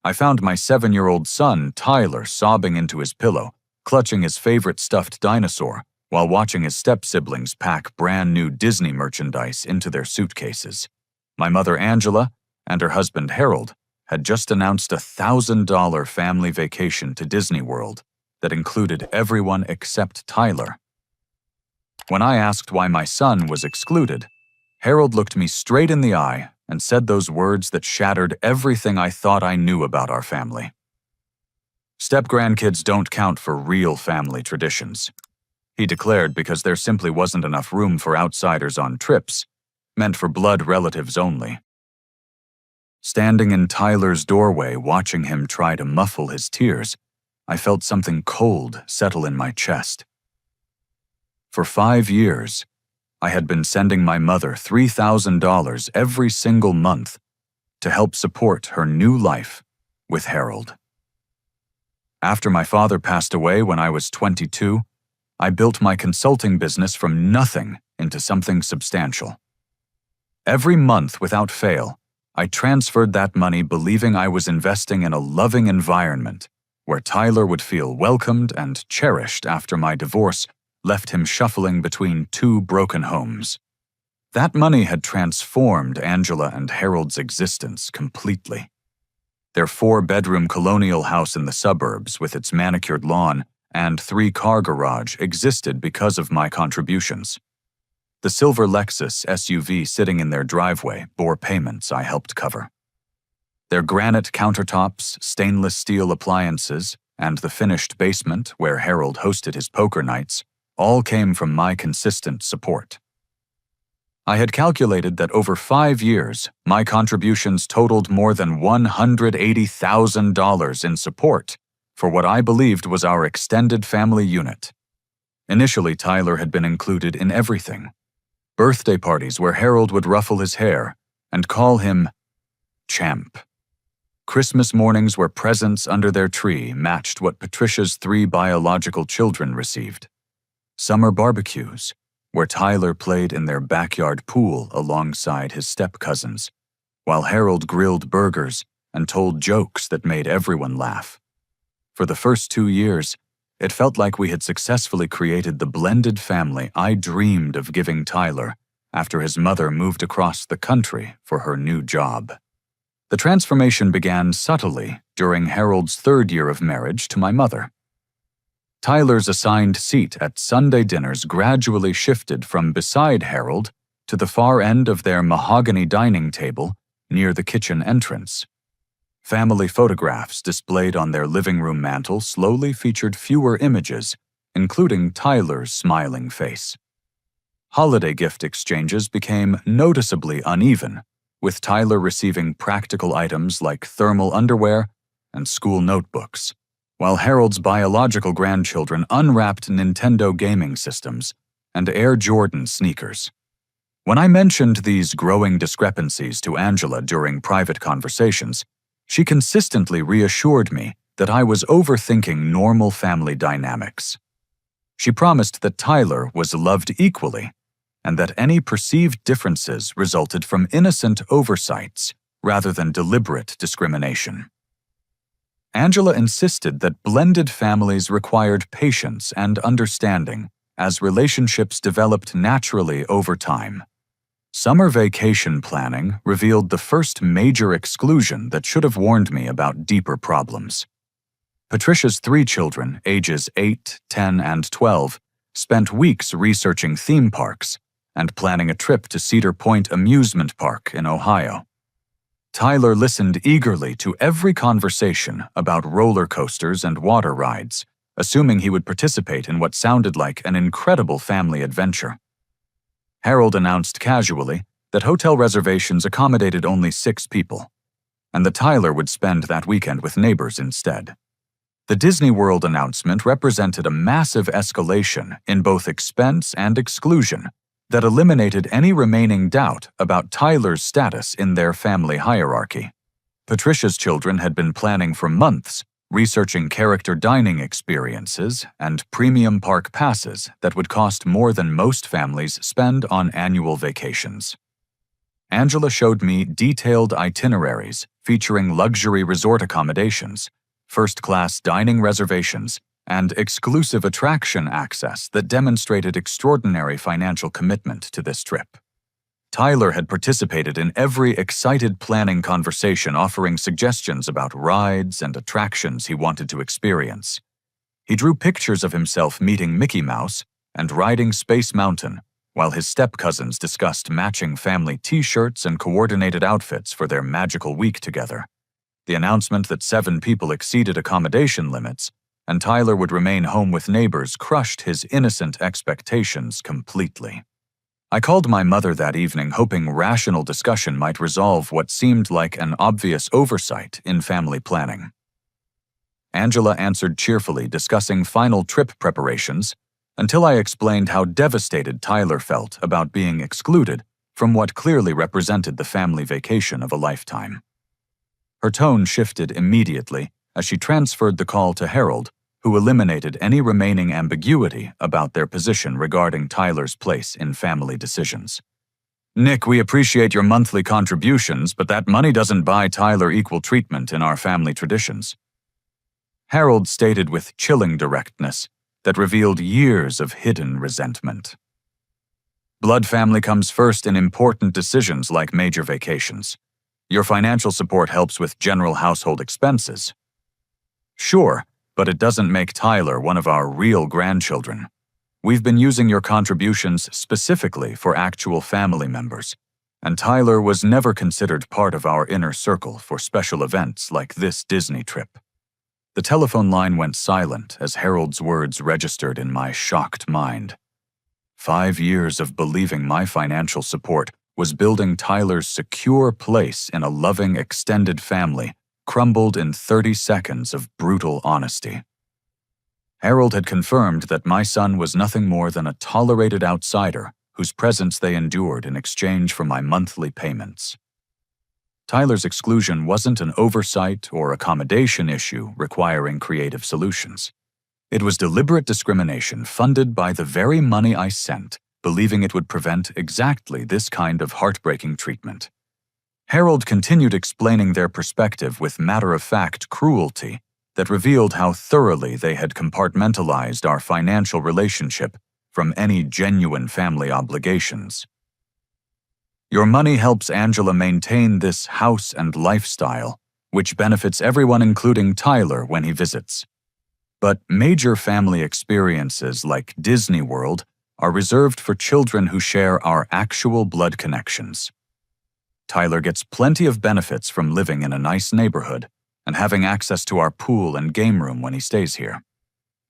I found my 7-year-old son, Tyler, sobbing into his pillow, clutching his favorite stuffed dinosaur, while watching his step-siblings pack brand new Disney merchandise into their suitcases. My mother, Angela, and her husband, Harold, had just announced a $1,000 family vacation to Disney World that included everyone except Tyler. When I asked why my son was excluded, Harold looked me straight in the eye and said those words that shattered everything I thought I knew about our family. Step-grandkids don't count for real family traditions, he declared, because there simply wasn't enough room for outsiders on trips, meant for blood relatives only. Standing in Tyler's doorway, watching him try to muffle his tears, I felt something cold settle in my chest. For 5 years, I had been sending my mother $3,000 every single month to help support her new life with Harold. After my father passed away when I was 22, I built my consulting business from nothing into something substantial. Every month, without fail, I transferred that money believing I was investing in a loving environment where Tyler would feel welcomed and cherished after my divorce left him shuffling between 2 broken homes. That money had transformed Angela and Harold's existence completely. Their 4-bedroom colonial house in the suburbs with its manicured lawn and 3-car garage existed because of my contributions. The silver Lexus SUV sitting in their driveway bore payments I helped cover. Their granite countertops, stainless steel appliances, and the finished basement where Harold hosted his poker nights all came from my consistent support. I had calculated that over 5 years, my contributions totaled more than $180,000 in support for what I believed was our extended family unit. Initially, Tyler had been included in everything. Birthday parties where Harold would ruffle his hair and call him Champ. Christmas mornings where presents under their tree matched what Patricia's 3 biological children received. Summer barbecues, where Tyler played in their backyard pool alongside his step-cousins, while Harold grilled burgers and told jokes that made everyone laugh. For the first 2 years, it felt like we had successfully created the blended family I dreamed of giving Tyler after his mother moved across the country for her new job. The transformation began subtly during Harold's 3rd year of marriage to my mother. Tyler's assigned seat at Sunday dinners gradually shifted from beside Harold to the far end of their mahogany dining table near the kitchen entrance. Family photographs displayed on their living room mantel slowly featured fewer images, including Tyler's smiling face. Holiday gift exchanges became noticeably uneven, with Tyler receiving practical items like thermal underwear and school notebooks, while Harold's biological grandchildren unwrapped Nintendo gaming systems and Air Jordan sneakers. When I mentioned these growing discrepancies to Angela during private conversations, she consistently reassured me that I was overthinking normal family dynamics. She promised that Tyler was loved equally and that any perceived differences resulted from innocent oversights rather than deliberate discrimination. Angela insisted that blended families required patience and understanding as relationships developed naturally over time. Summer vacation planning revealed the first major exclusion that should have warned me about deeper problems. Patricia's 3 children, ages 8, 10, and 12, spent weeks researching theme parks and planning a trip to Cedar Point Amusement Park in Ohio. Tyler listened eagerly to every conversation about roller coasters and water rides, assuming he would participate in what sounded like an incredible family adventure. Harold announced casually that hotel reservations accommodated only 6 people, and that Tyler would spend that weekend with neighbors instead. The Disney World announcement represented a massive escalation in both expense and exclusion that eliminated any remaining doubt about Tyler's status in their family hierarchy. Patricia's children had been planning for months, researching character dining experiences and premium park passes that would cost more than most families spend on annual vacations. Angela showed me detailed itineraries featuring luxury resort accommodations, first-class dining reservations, and exclusive attraction access that demonstrated extraordinary financial commitment to this trip. Tyler had participated in every excited planning conversation, offering suggestions about rides and attractions he wanted to experience. He drew pictures of himself meeting Mickey Mouse and riding Space Mountain, while his step-cousins discussed matching family t-shirts and coordinated outfits for their magical week together. The announcement that 7 people exceeded accommodation limits and Tyler would remain home with neighbors crushed his innocent expectations completely. I called my mother that evening, hoping rational discussion might resolve what seemed like an obvious oversight in family planning. Angela answered cheerfully, discussing final trip preparations, until I explained how devastated Tyler felt about being excluded from what clearly represented the family vacation of a lifetime. Her tone shifted immediately as she transferred the call to Harold, who eliminated any remaining ambiguity about their position regarding Tyler's place in family decisions. "Nick, we appreciate your monthly contributions, but that money doesn't buy Tyler equal treatment in our family traditions." Harold stated with chilling directness that revealed years of hidden resentment. "Blood family comes first in important decisions like major vacations. Your financial support helps with general household expenses. Sure, but it doesn't make Tyler one of our real grandchildren. We've been using your contributions specifically for actual family members, and Tyler was never considered part of our inner circle for special events like this Disney trip." The telephone line went silent as Harold's words registered in my shocked mind. 5 years of believing my financial support was building Tyler's secure place in a loving extended family crumbled in 30 seconds of brutal honesty. Harold had confirmed that my son was nothing more than a tolerated outsider whose presence they endured in exchange for my monthly payments. Tyler's exclusion wasn't an oversight or accommodation issue requiring creative solutions. It was deliberate discrimination funded by the very money I sent, believing it would prevent exactly this kind of heartbreaking treatment. Harold continued explaining their perspective with matter-of-fact cruelty that revealed how thoroughly they had compartmentalized our financial relationship from any genuine family obligations. "Your money helps Angela maintain this house and lifestyle, which benefits everyone including Tyler when he visits. But major family experiences like Disney World are reserved for children who share our actual blood connections. Tyler gets plenty of benefits from living in a nice neighborhood and having access to our pool and game room when he stays here."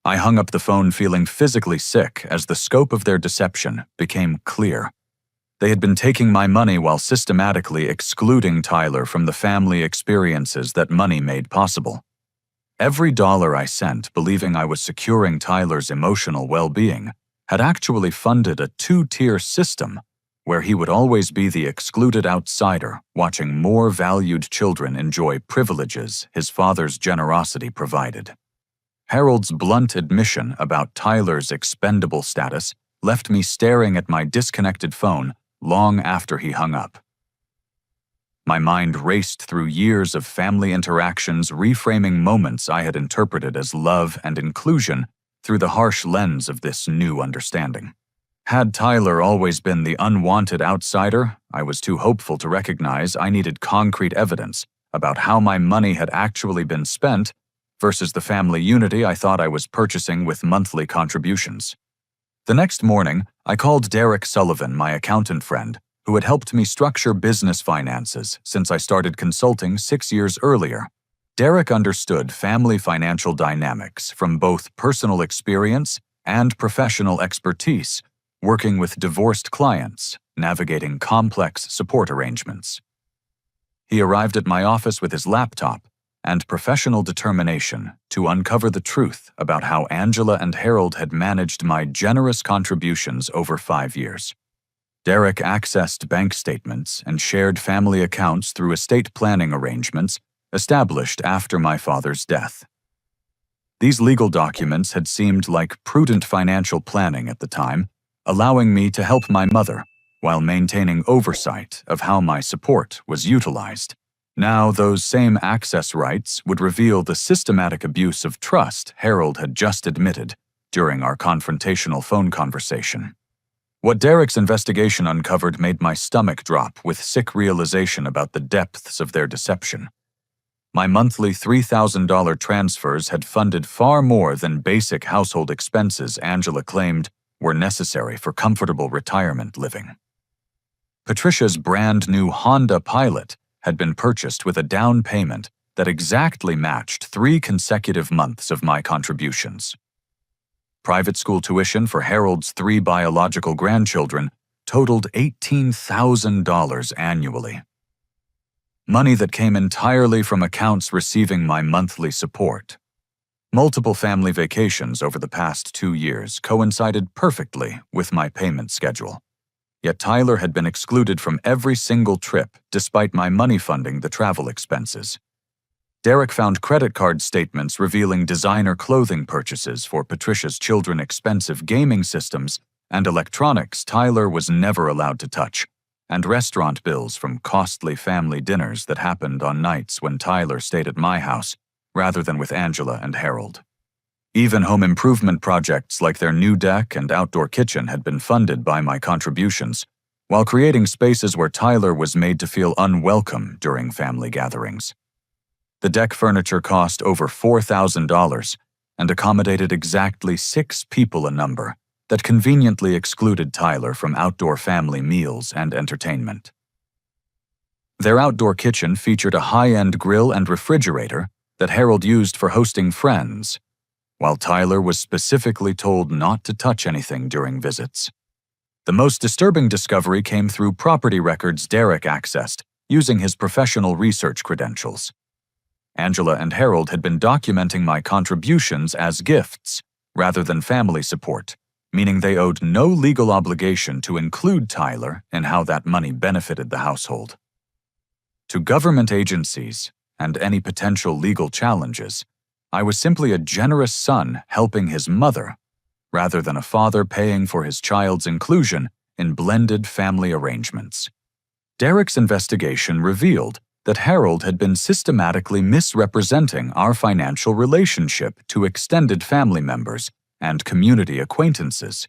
I hung up the phone feeling physically sick as the scope of their deception became clear. They had been taking my money while systematically excluding Tyler from the family experiences that money made possible. Every dollar I sent, believing I was securing Tyler's emotional well-being, had actually funded a 2-tier system where he would always be the excluded outsider, watching more valued children enjoy privileges his father's generosity provided. Harold's blunt admission about Tyler's expendable status left me staring at my disconnected phone long after he hung up. My mind raced through years of family interactions, reframing moments I had interpreted as love and inclusion through the harsh lens of this new understanding. Had Tyler always been the unwanted outsider, I was too hopeful to recognize I needed concrete evidence about how my money had actually been spent versus the family unity I thought I was purchasing with monthly contributions. The next morning, I called Derek Sullivan, my accountant friend, who had helped me structure business finances since I started consulting 6 years earlier. Derek understood family financial dynamics from both personal experience and professional expertise, working with divorced clients, navigating complex support arrangements. He arrived at my office with his laptop and professional determination to uncover the truth about how Angela and Harold had managed my generous contributions over 5 years. Derek accessed bank statements and shared family accounts through estate planning arrangements established after my father's death. These legal documents had seemed like prudent financial planning at the time, allowing me to help my mother while maintaining oversight of how my support was utilized. Now, those same access rights would reveal the systematic abuse of trust Harold had just admitted during our confrontational phone conversation. What Derek's investigation uncovered made my stomach drop with sick realization about the depths of their deception. My monthly $3,000 transfers had funded far more than basic household expenses Angela claimed were necessary for comfortable retirement living. Patricia's brand new Honda Pilot had been purchased with a down payment that exactly matched 3 consecutive months of my contributions. Private school tuition for Harold's 3 biological grandchildren totaled $18,000 annually. Money that came entirely from accounts receiving my monthly support. Multiple family vacations over the past 2 years coincided perfectly with my payment schedule. Yet Tyler had been excluded from every single trip despite my money funding the travel expenses. Derek found credit card statements revealing designer clothing purchases for Patricia's children, expensive gaming systems, and electronics Tyler was never allowed to touch, and restaurant bills from costly family dinners that happened on nights when Tyler stayed at my house rather than with Angela and Harold. Even home improvement projects like their new deck and outdoor kitchen had been funded by my contributions, while creating spaces where Tyler was made to feel unwelcome during family gatherings. The deck furniture cost over $4,000 and accommodated exactly 6 people a number that conveniently excluded Tyler from outdoor family meals and entertainment. Their outdoor kitchen featured a high-end grill and refrigerator that Harold used for hosting friends, while Tyler was specifically told not to touch anything during visits. The most disturbing discovery came through property records Derek accessed using his professional research credentials. Angela and Harold had been documenting my contributions as gifts rather than family support, meaning they owed no legal obligation to include Tyler in how that money benefited the household. To government agencies and any potential legal challenges, I was simply a generous son helping his mother, rather than a father paying for his child's inclusion in blended family arrangements. Derek's investigation revealed that Harold had been systematically misrepresenting our financial relationship to extended family members and community acquaintances.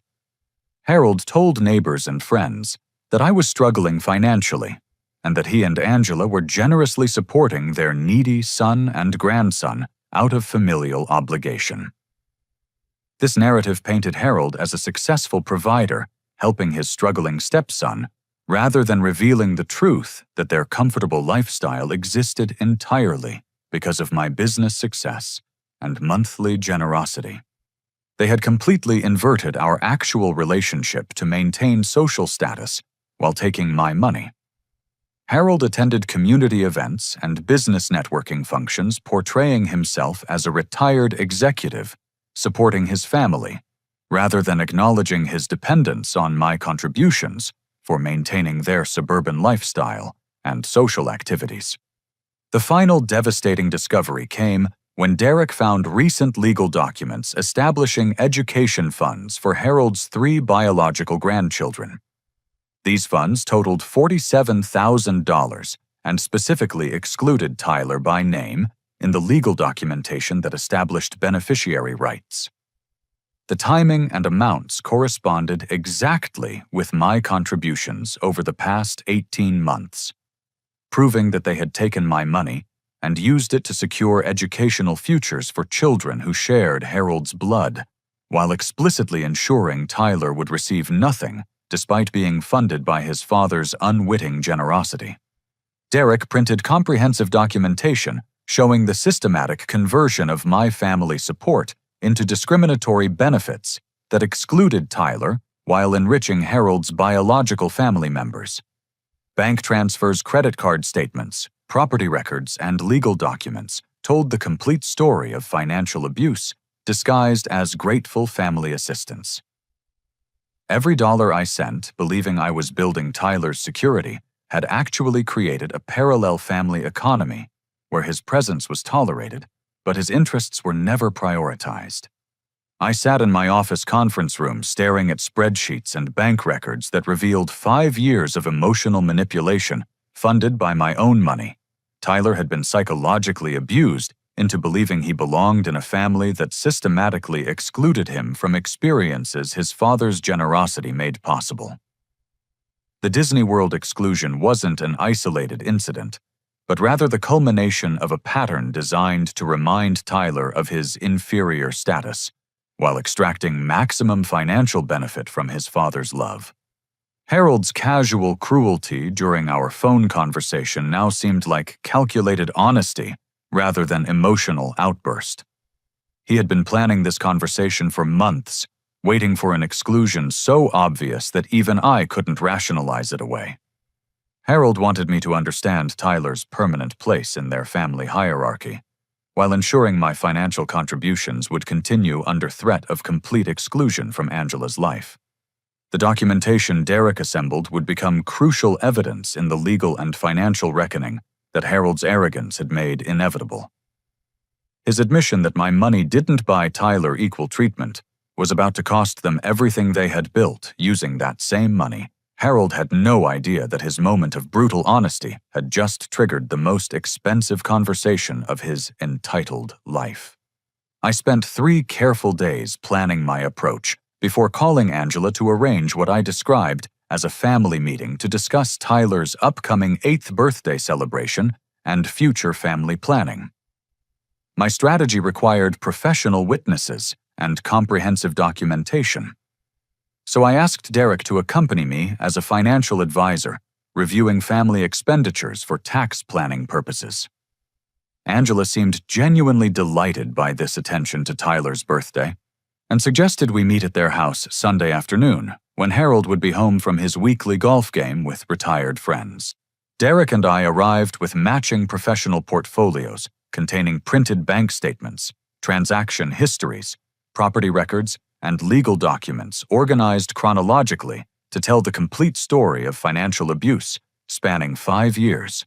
Harold told neighbors and friends that I was struggling financially and that he and Angela were generously supporting their needy son and grandson out of familial obligation. This narrative painted Harold as a successful provider, helping his struggling stepson, rather than revealing the truth that their comfortable lifestyle existed entirely because of my business success and monthly generosity. They had completely inverted our actual relationship to maintain social status while taking my money. Harold attended community events and business networking functions portraying himself as a retired executive supporting his family, rather than acknowledging his dependence on my contributions for maintaining their suburban lifestyle and social activities. The final devastating discovery came when Derek found recent legal documents establishing education funds for Harold's 3 biological grandchildren. These funds totaled $47,000 and specifically excluded Tyler by name in the legal documentation that established beneficiary rights. The timing and amounts corresponded exactly with my contributions over the past 18 months, proving that they had taken my money and used it to secure educational futures for children who shared Harold's blood, while explicitly ensuring Tyler would receive nothing despite being funded by his father's unwitting generosity. Derek printed comprehensive documentation showing the systematic conversion of my family support into discriminatory benefits that excluded Tyler while enriching Harold's biological family members. Bank transfers, credit card statements, property records, and legal documents told the complete story of financial abuse disguised as grateful family assistance. Every dollar I sent, believing I was building Tyler's security, had actually created a parallel family economy where his presence was tolerated, but his interests were never prioritized. I sat in my office conference room staring at spreadsheets and bank records that revealed 5 years of emotional manipulation funded by my own money. Tyler had been psychologically abused into believing he belonged in a family that systematically excluded him from experiences his father's generosity made possible. The Disney World exclusion wasn't an isolated incident, but rather the culmination of a pattern designed to remind Tyler of his inferior status, while extracting maximum financial benefit from his father's love. Harold's casual cruelty during our phone conversation now seemed like calculated honesty rather than emotional outburst. He had been planning this conversation for months, waiting for an exclusion so obvious that even I couldn't rationalize it away. Harold wanted me to understand Tyler's permanent place in their family hierarchy, while ensuring my financial contributions would continue under threat of complete exclusion from Angela's life. The documentation Derek assembled would become crucial evidence in the legal and financial reckoning that Harold's arrogance had made inevitable. His admission that my money didn't buy Tyler equal treatment was about to cost them everything they had built using that same money. Harold had no idea that his moment of brutal honesty had just triggered the most expensive conversation of his entitled life. I spent 3 careful days planning my approach before calling Angela to arrange what I described as a family meeting to discuss Tyler's upcoming 8th birthday celebration and future family planning. My strategy required professional witnesses and comprehensive documentation. So I asked Derek to accompany me as a financial advisor, reviewing family expenditures for tax planning purposes. Angela seemed genuinely delighted by this attention to Tyler's birthday, and suggested we meet at their house Sunday afternoon, when Harold would be home from his weekly golf game with retired friends. Derek and I arrived with matching professional portfolios containing printed bank statements, transaction histories, property records, and legal documents organized chronologically to tell the complete story of financial abuse spanning 5 years.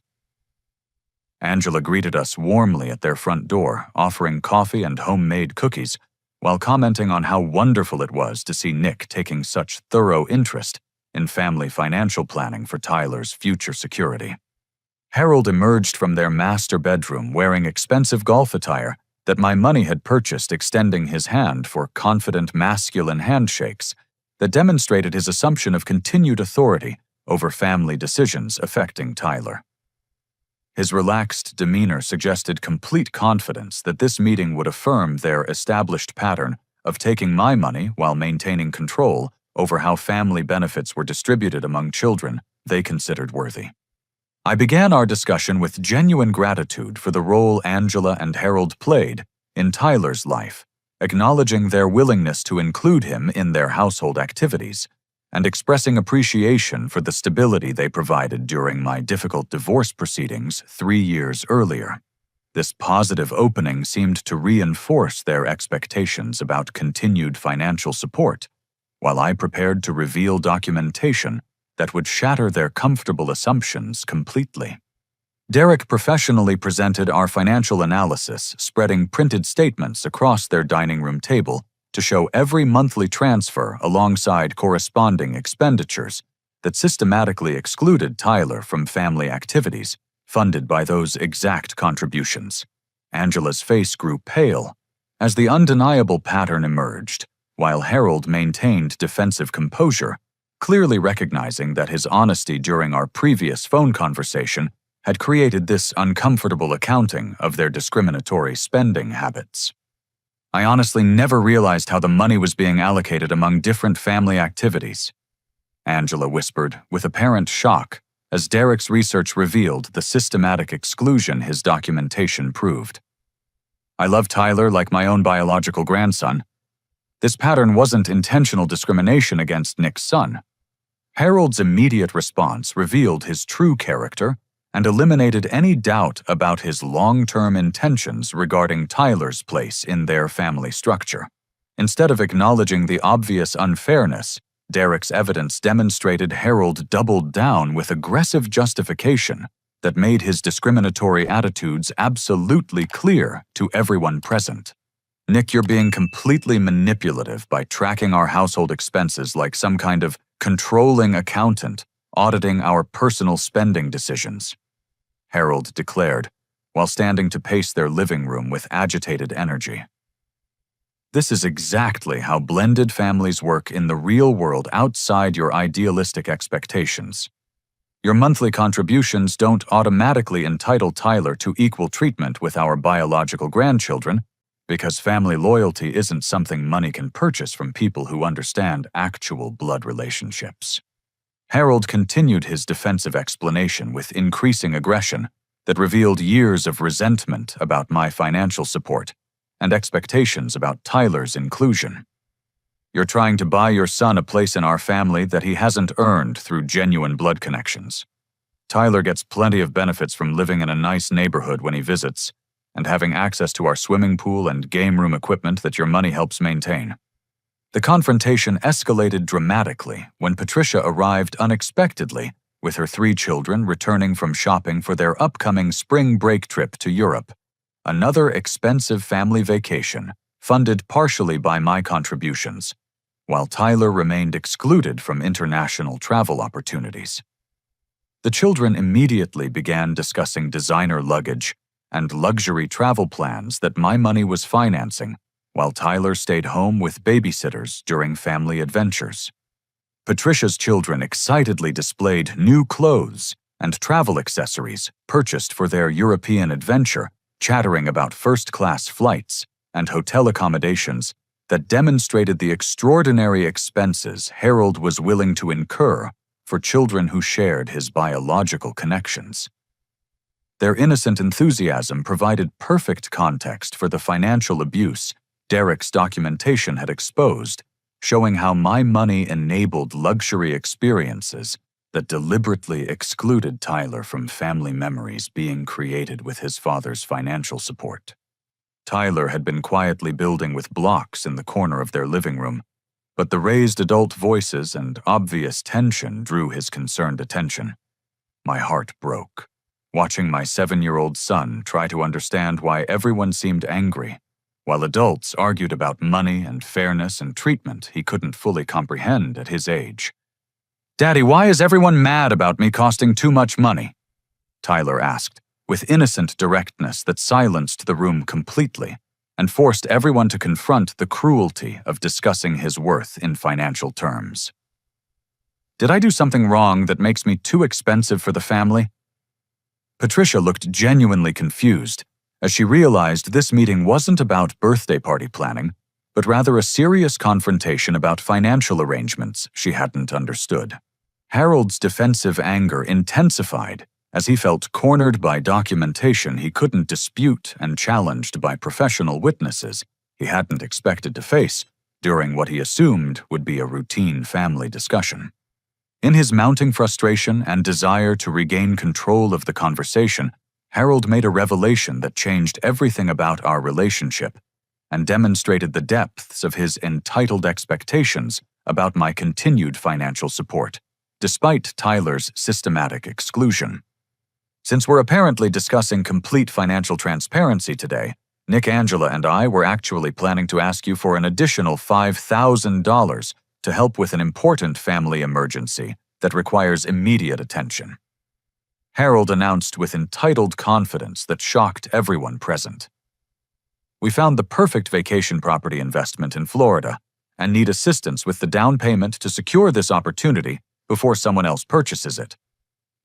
Angela greeted us warmly at their front door, offering coffee and homemade cookies, while commenting on how wonderful it was to see Nick taking such thorough interest in family financial planning for Tyler's future security. Harold emerged from their master bedroom wearing expensive golf attire that my money had purchased, extending his hand for confident masculine handshakes that demonstrated his assumption of continued authority over family decisions affecting Tyler. His relaxed demeanor suggested complete confidence that this meeting would affirm their established pattern of taking my money while maintaining control over how family benefits were distributed among children they considered worthy. I began our discussion with genuine gratitude for the role Angela and Harold played in Tyler's life, acknowledging their willingness to include him in their household activities, and expressing appreciation for the stability they provided during my difficult divorce proceedings 3 years earlier. This positive opening seemed to reinforce their expectations about continued financial support, while I prepared to reveal documentation that would shatter their comfortable assumptions completely. Derek professionally presented our financial analysis, spreading printed statements across their dining room table to show every monthly transfer alongside corresponding expenditures that systematically excluded Tyler from family activities funded by those exact contributions. Angela's face grew pale as the undeniable pattern emerged, while Harold maintained defensive composure, clearly recognizing that his honesty during our previous phone conversation had created this uncomfortable accounting of their discriminatory spending habits. I honestly never realized how the money was being allocated among different family activities, Angela whispered with apparent shock as Derek's research revealed the systematic exclusion his documentation proved. I love Tyler like my own biological grandson. This pattern wasn't intentional discrimination against Nick's son. Harold's immediate response revealed his true character and eliminated any doubt about his long-term intentions regarding Tyler's place in their family structure. Instead of acknowledging the obvious unfairness, Derek's evidence demonstrated Harold doubled down with aggressive justification that made his discriminatory attitudes absolutely clear to everyone present. Nick, you're being completely manipulative by tracking our household expenses like some kind of controlling accountant, auditing our personal spending decisions," Harold declared, while standing to pace their living room with agitated energy. "This is exactly how blended families work in the real world outside your idealistic expectations. Your monthly contributions don't automatically entitle Tyler to equal treatment with our biological grandchildren, because family loyalty isn't something money can purchase from people who understand actual blood relationships." Harold continued his defensive explanation with increasing aggression that revealed years of resentment about my financial support and expectations about Tyler's inclusion. "You're trying to buy your son a place in our family that he hasn't earned through genuine blood connections. Tyler gets plenty of benefits from living in a nice neighborhood when he visits, and having access to our swimming pool and game room equipment that your money helps maintain." The confrontation escalated dramatically when Patricia arrived unexpectedly with her 3 children returning from shopping for their upcoming spring break trip to Europe, another expensive family vacation funded partially by my contributions, while Tyler remained excluded from international travel opportunities. The children immediately began discussing designer luggage and luxury travel plans that my money was financing, while Tyler stayed home with babysitters during family adventures. Patricia's children excitedly displayed new clothes and travel accessories purchased for their European adventure, chattering about first-class flights and hotel accommodations that demonstrated the extraordinary expenses Harold was willing to incur for children who shared his biological connections. Their innocent enthusiasm provided perfect context for the financial abuse Derek's documentation had exposed, showing how my money enabled luxury experiences that deliberately excluded Tyler from family memories being created with his father's financial support. Tyler had been quietly building with blocks in the corner of their living room, but the raised adult voices and obvious tension drew his concerned attention. My heart broke, watching my 7-year-old son try to understand why everyone seemed angry, while adults argued about money and fairness and treatment he couldn't fully comprehend at his age. "Daddy, why is everyone mad about me costing too much money?" Tyler asked, with innocent directness that silenced the room completely and forced everyone to confront the cruelty of discussing his worth in financial terms. "Did I do something wrong that makes me too expensive for the family?" Patricia looked genuinely confused as she realized this meeting wasn't about birthday party planning, but rather a serious confrontation about financial arrangements she hadn't understood. Harold's defensive anger intensified as he felt cornered by documentation he couldn't dispute and challenged by professional witnesses he hadn't expected to face during what he assumed would be a routine family discussion. In his mounting frustration and desire to regain control of the conversation, Harold made a revelation that changed everything about our relationship and demonstrated the depths of his entitled expectations about my continued financial support, despite Tyler's systematic exclusion. Since we're apparently discussing complete financial transparency today, Nick, Angela, and I were actually planning to ask you for an additional $5,000 to help with an important family emergency that requires immediate attention," Harold announced with entitled confidence that shocked everyone present. "We found the perfect vacation property investment in Florida and need assistance with the down payment to secure this opportunity before someone else purchases it."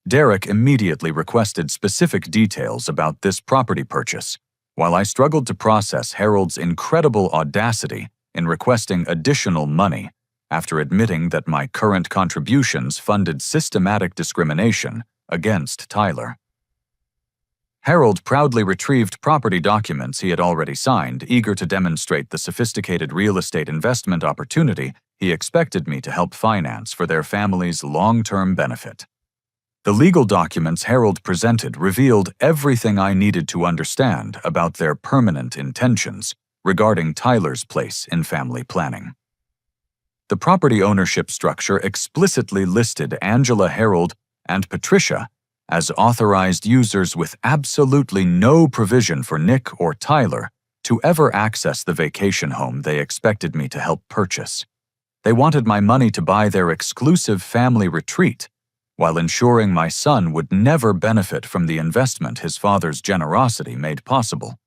Derek immediately requested specific details about this property purchase, while I struggled to process Harold's incredible audacity in requesting additional money after admitting that my current contributions funded systematic discrimination against Tyler. Harold proudly retrieved property documents he had already signed, eager to demonstrate the sophisticated real estate investment opportunity he expected me to help finance for their family's long-term benefit. The legal documents Harold presented revealed everything I needed to understand about their permanent intentions regarding Tyler's place in family planning. The property ownership structure explicitly listed Angela, Harold, and Patricia as authorized users with absolutely no provision for Nick or Tyler to ever access the vacation home they expected me to help purchase. They wanted my money to buy their exclusive family retreat, while ensuring my son would never benefit from the investment his father's generosity made possible.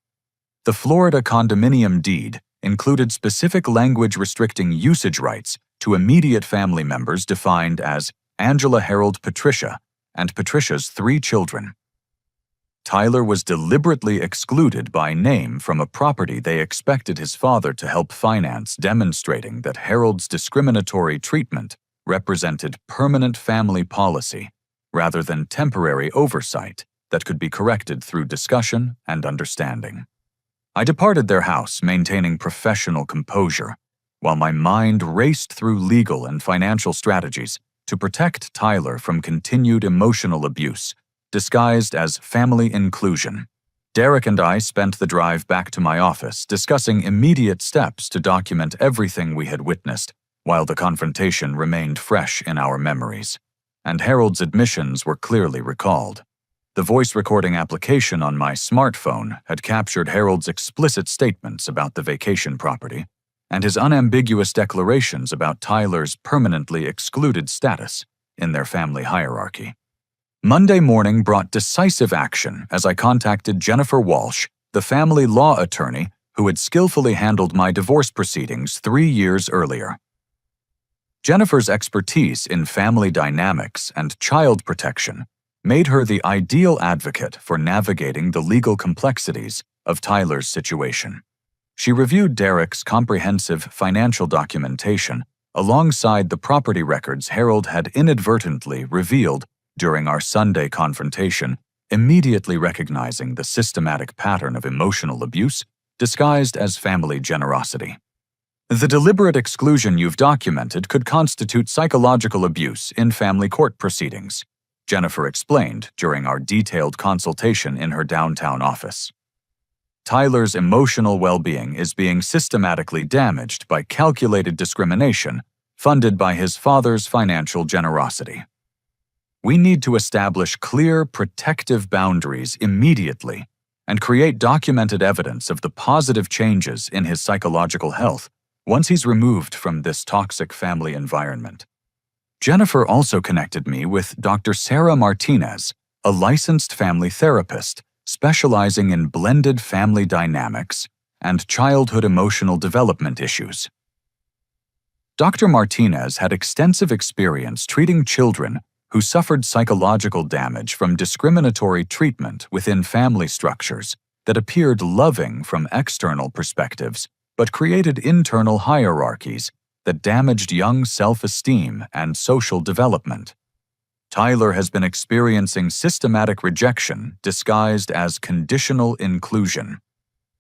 The Florida condominium deed included specific language restricting usage rights to immediate family members defined as Angela Harold Patricia and Patricia's 3 children. Tyler was deliberately excluded by name from a property they expected his father to help finance, demonstrating that Harold's discriminatory treatment represented permanent family policy rather than temporary oversight that could be corrected through discussion and understanding. I departed their house maintaining professional composure, while my mind raced through legal and financial strategies to protect Tyler from continued emotional abuse, disguised as family inclusion. Derek and I spent the drive back to my office discussing immediate steps to document everything we had witnessed, while the confrontation remained fresh in our memories, and Harold's admissions were clearly recalled. The voice recording application on my smartphone had captured Harold's explicit statements about the vacation property and his unambiguous declarations about Tyler's permanently excluded status in their family hierarchy. Monday morning brought decisive action as I contacted Jennifer Walsh, the family law attorney who had skillfully handled my divorce proceedings 3 years earlier. Jennifer's expertise in family dynamics and child protection made her the ideal advocate for navigating the legal complexities of Tyler's situation. She reviewed Derek's comprehensive financial documentation alongside the property records Harold had inadvertently revealed during our Sunday confrontation, immediately recognizing the systematic pattern of emotional abuse disguised as family generosity. The deliberate exclusion you've documented could constitute psychological abuse in family court proceedings, Jennifer explained during our detailed consultation in her downtown office. Tyler's emotional well-being is being systematically damaged by calculated discrimination funded by his father's financial generosity. We need to establish clear, protective boundaries immediately and create documented evidence of the positive changes in his psychological health once he's removed from this toxic family environment. Jennifer also connected me with Dr. Sarah Martinez, a licensed family therapist specializing in blended family dynamics and childhood emotional development issues. Dr. Martinez had extensive experience treating children who suffered psychological damage from discriminatory treatment within family structures that appeared loving from external perspectives but created internal hierarchies that damaged young self-esteem and social development. Tyler has been experiencing systematic rejection disguised as conditional inclusion,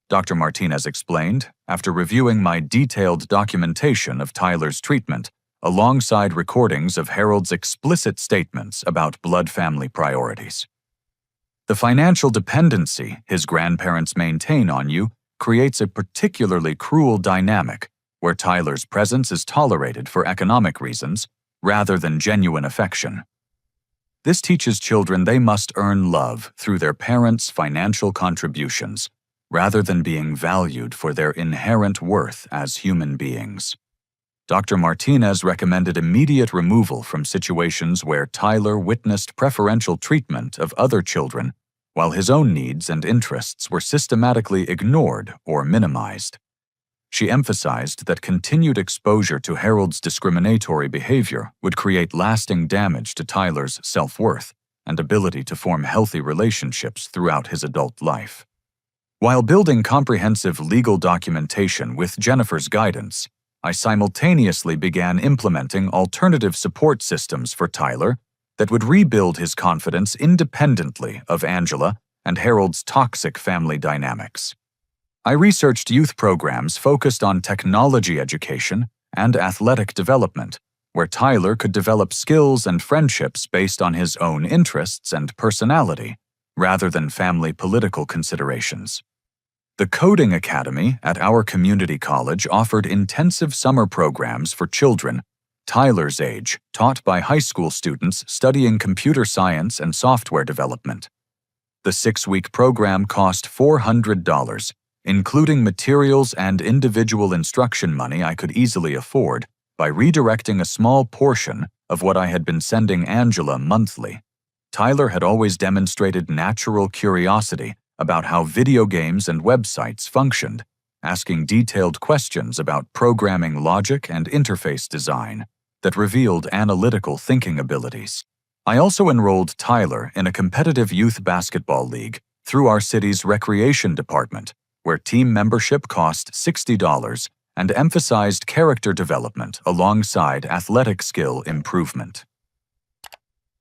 Dr. Martinez explained after reviewing my detailed documentation of Tyler's treatment alongside recordings of Harold's explicit statements about blood family priorities. The financial dependency his grandparents maintain on you creates a particularly cruel dynamic where Tyler's presence is tolerated for economic reasons rather than genuine affection. This teaches children they must earn love through their parents' financial contributions rather than being valued for their inherent worth as human beings. Dr. Martinez recommended immediate removal from situations where Tyler witnessed preferential treatment of other children while his own needs and interests were systematically ignored or minimized. She emphasized that continued exposure to Harold's discriminatory behavior would create lasting damage to Tyler's self-worth and ability to form healthy relationships throughout his adult life. While building comprehensive legal documentation with Jennifer's guidance, I simultaneously began implementing alternative support systems for Tyler that would rebuild his confidence independently of Angela and Harold's toxic family dynamics. I researched youth programs focused on technology education and athletic development, where Tyler could develop skills and friendships based on his own interests and personality, rather than family political considerations. The Coding Academy at our community college offered intensive summer programs for children Tyler's age, taught by high school students studying computer science and software development. The 6-week program cost $400, including materials and individual instruction money I could easily afford by redirecting a small portion of what I had been sending Angela monthly. Tyler had always demonstrated natural curiosity about how video games and websites functioned, asking detailed questions about programming logic and interface design that revealed analytical thinking abilities. I also enrolled Tyler in a competitive youth basketball league through our city's recreation department, where team membership cost $60 and emphasized character development alongside athletic skill improvement.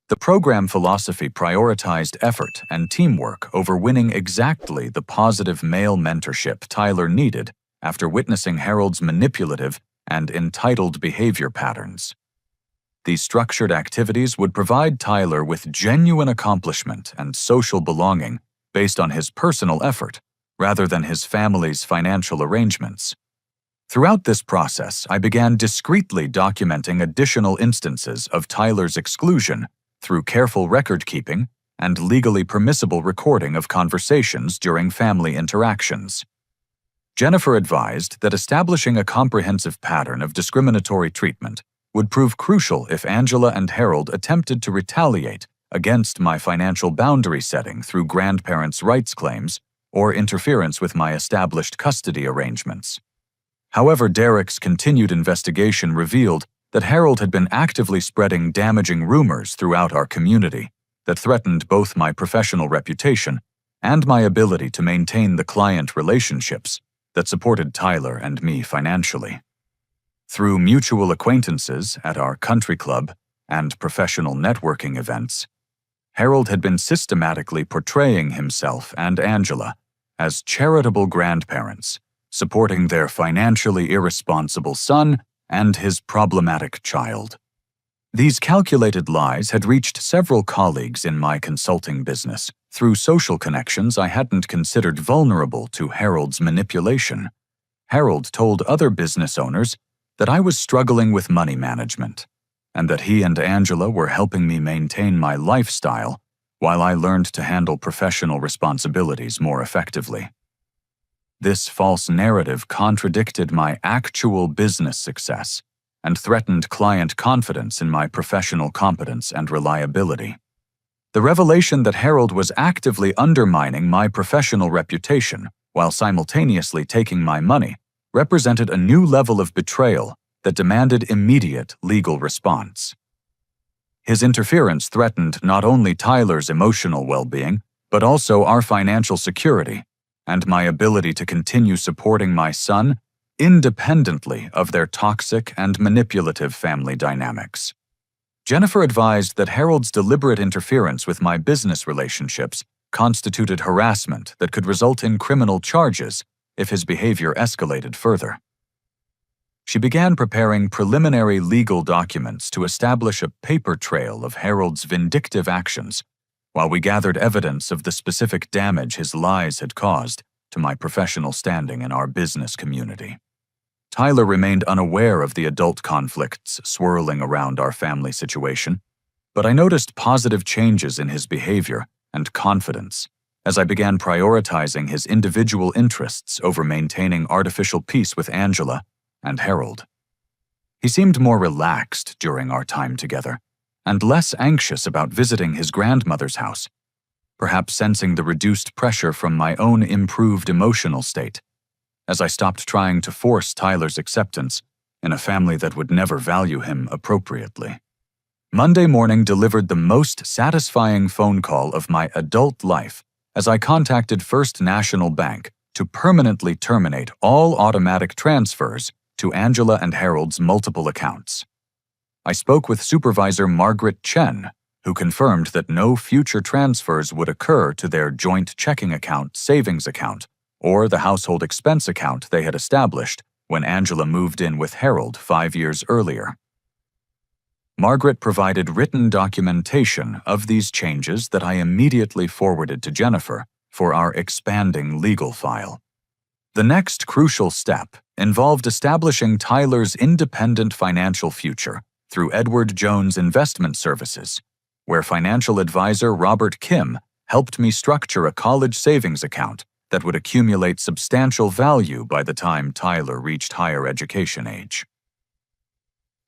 The program philosophy prioritized effort and teamwork over winning exactly the positive male mentorship Tyler needed after witnessing Harold's manipulative and entitled behavior patterns. These structured activities would provide Tyler with genuine accomplishment and social belonging based on his personal effort, rather than his family's financial arrangements. Throughout this process, I began discreetly documenting additional instances of Tyler's exclusion through careful record-keeping and legally permissible recording of conversations during family interactions. Jennifer advised that establishing a comprehensive pattern of discriminatory treatment would prove crucial if Angela and Harold attempted to retaliate against my financial boundary setting through grandparents' rights claims or interference with my established custody arrangements. However, Derek's continued investigation revealed that Harold had been actively spreading damaging rumors throughout our community that threatened both my professional reputation and my ability to maintain the client relationships that supported Tyler and me financially. Through mutual acquaintances at our country club and professional networking events, Harold had been systematically portraying himself and Angela as charitable grandparents, supporting their financially irresponsible son and his problematic child. These calculated lies had reached several colleagues in my consulting business through social connections I hadn't considered vulnerable to Harold's manipulation. Harold told other business owners that I was struggling with money management, and that he and Angela were helping me maintain my lifestyle while I learned to handle professional responsibilities more effectively. This false narrative contradicted my actual business success and threatened client confidence in my professional competence and reliability. The revelation that Harold was actively undermining my professional reputation while simultaneously taking my money represented a new level of betrayal that demanded immediate legal response. His interference threatened not only Tyler's emotional well-being, but also our financial security and my ability to continue supporting my son independently of their toxic and manipulative family dynamics. Jennifer advised that Harold's deliberate interference with my business relationships constituted harassment that could result in criminal charges if his behavior escalated further. She began preparing preliminary legal documents to establish a paper trail of Harold's vindictive actions, while we gathered evidence of the specific damage his lies had caused to my professional standing in our business community. Tyler remained unaware of the adult conflicts swirling around our family situation, but I noticed positive changes in his behavior and confidence as I began prioritizing his individual interests over maintaining artificial peace with Angela and Harold. He seemed more relaxed during our time together and less anxious about visiting his grandmother's house, perhaps sensing the reduced pressure from my own improved emotional state, as I stopped trying to force Tyler's acceptance in a family that would never value him appropriately. Monday morning delivered the most satisfying phone call of my adult life as I contacted First National Bank to permanently terminate all automatic transfers to Angela and Harold's multiple accounts. I spoke with Supervisor Margaret Chen, who confirmed that no future transfers would occur to their joint checking account, savings account, or the household expense account they had established when Angela moved in with Harold 5 years earlier. Margaret provided written documentation of these changes that I immediately forwarded to Jennifer for our expanding legal file. The next crucial step involved establishing Tyler's independent financial future through Edward Jones Investment Services, where financial advisor Robert Kim helped me structure a college savings account that would accumulate substantial value by the time Tyler reached higher education age.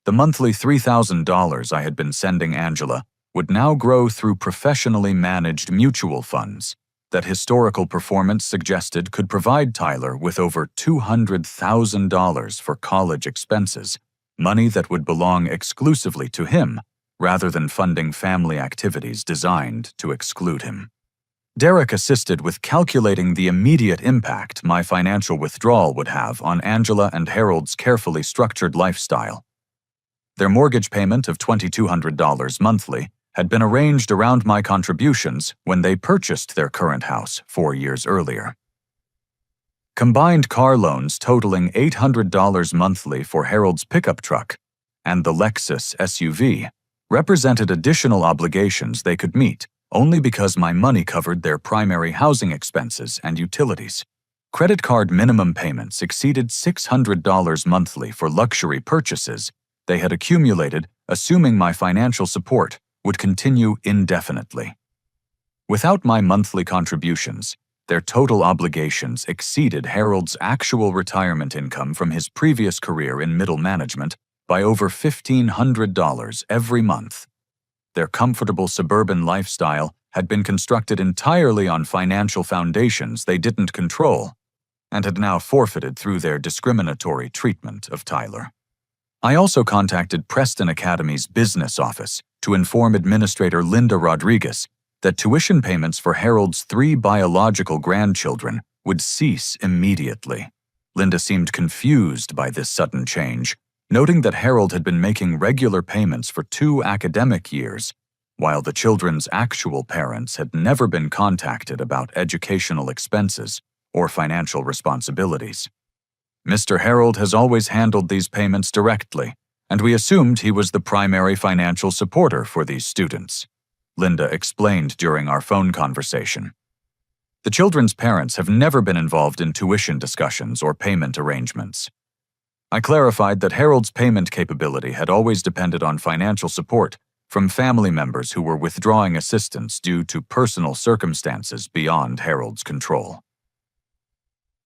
The monthly $3,000 I had been sending Angela would now grow through professionally managed mutual funds that historical performance suggested could provide Tyler with over $200,000 for college expenses, money that would belong exclusively to him rather than funding family activities designed to exclude him. Derek assisted with calculating the immediate impact my financial withdrawal would have on Angela and Harold's carefully structured lifestyle. Their mortgage payment of $2,200 monthly had been arranged around my contributions when they purchased their current house 4 years earlier. Combined car loans totaling $800 monthly for Harold's pickup truck and the Lexus SUV represented additional obligations they could meet only because my money covered their primary housing expenses and utilities. Credit card minimum payments exceeded $600 monthly for luxury purchases they had accumulated, assuming my financial support would continue indefinitely. Without my monthly contributions, their total obligations exceeded Harold's actual retirement income from his previous career in middle management by over $1,500 every month. Their comfortable suburban lifestyle had been constructed entirely on financial foundations they didn't control and had now forfeited through their discriminatory treatment of Tyler. I also contacted Preston Academy's business office to inform Administrator Linda Rodriguez that tuition payments for Harold's 3 biological grandchildren would cease immediately. Linda seemed confused by this sudden change, noting that Harold had been making regular payments for 2 academic years, while the children's actual parents had never been contacted about educational expenses or financial responsibilities. Mr. Harold has always handled these payments directly, and we assumed he was the primary financial supporter for these students, Linda explained during our phone conversation. The children's parents have never been involved in tuition discussions or payment arrangements. I clarified that Harold's payment capability had always depended on financial support from family members who were withdrawing assistance due to personal circumstances beyond Harold's control.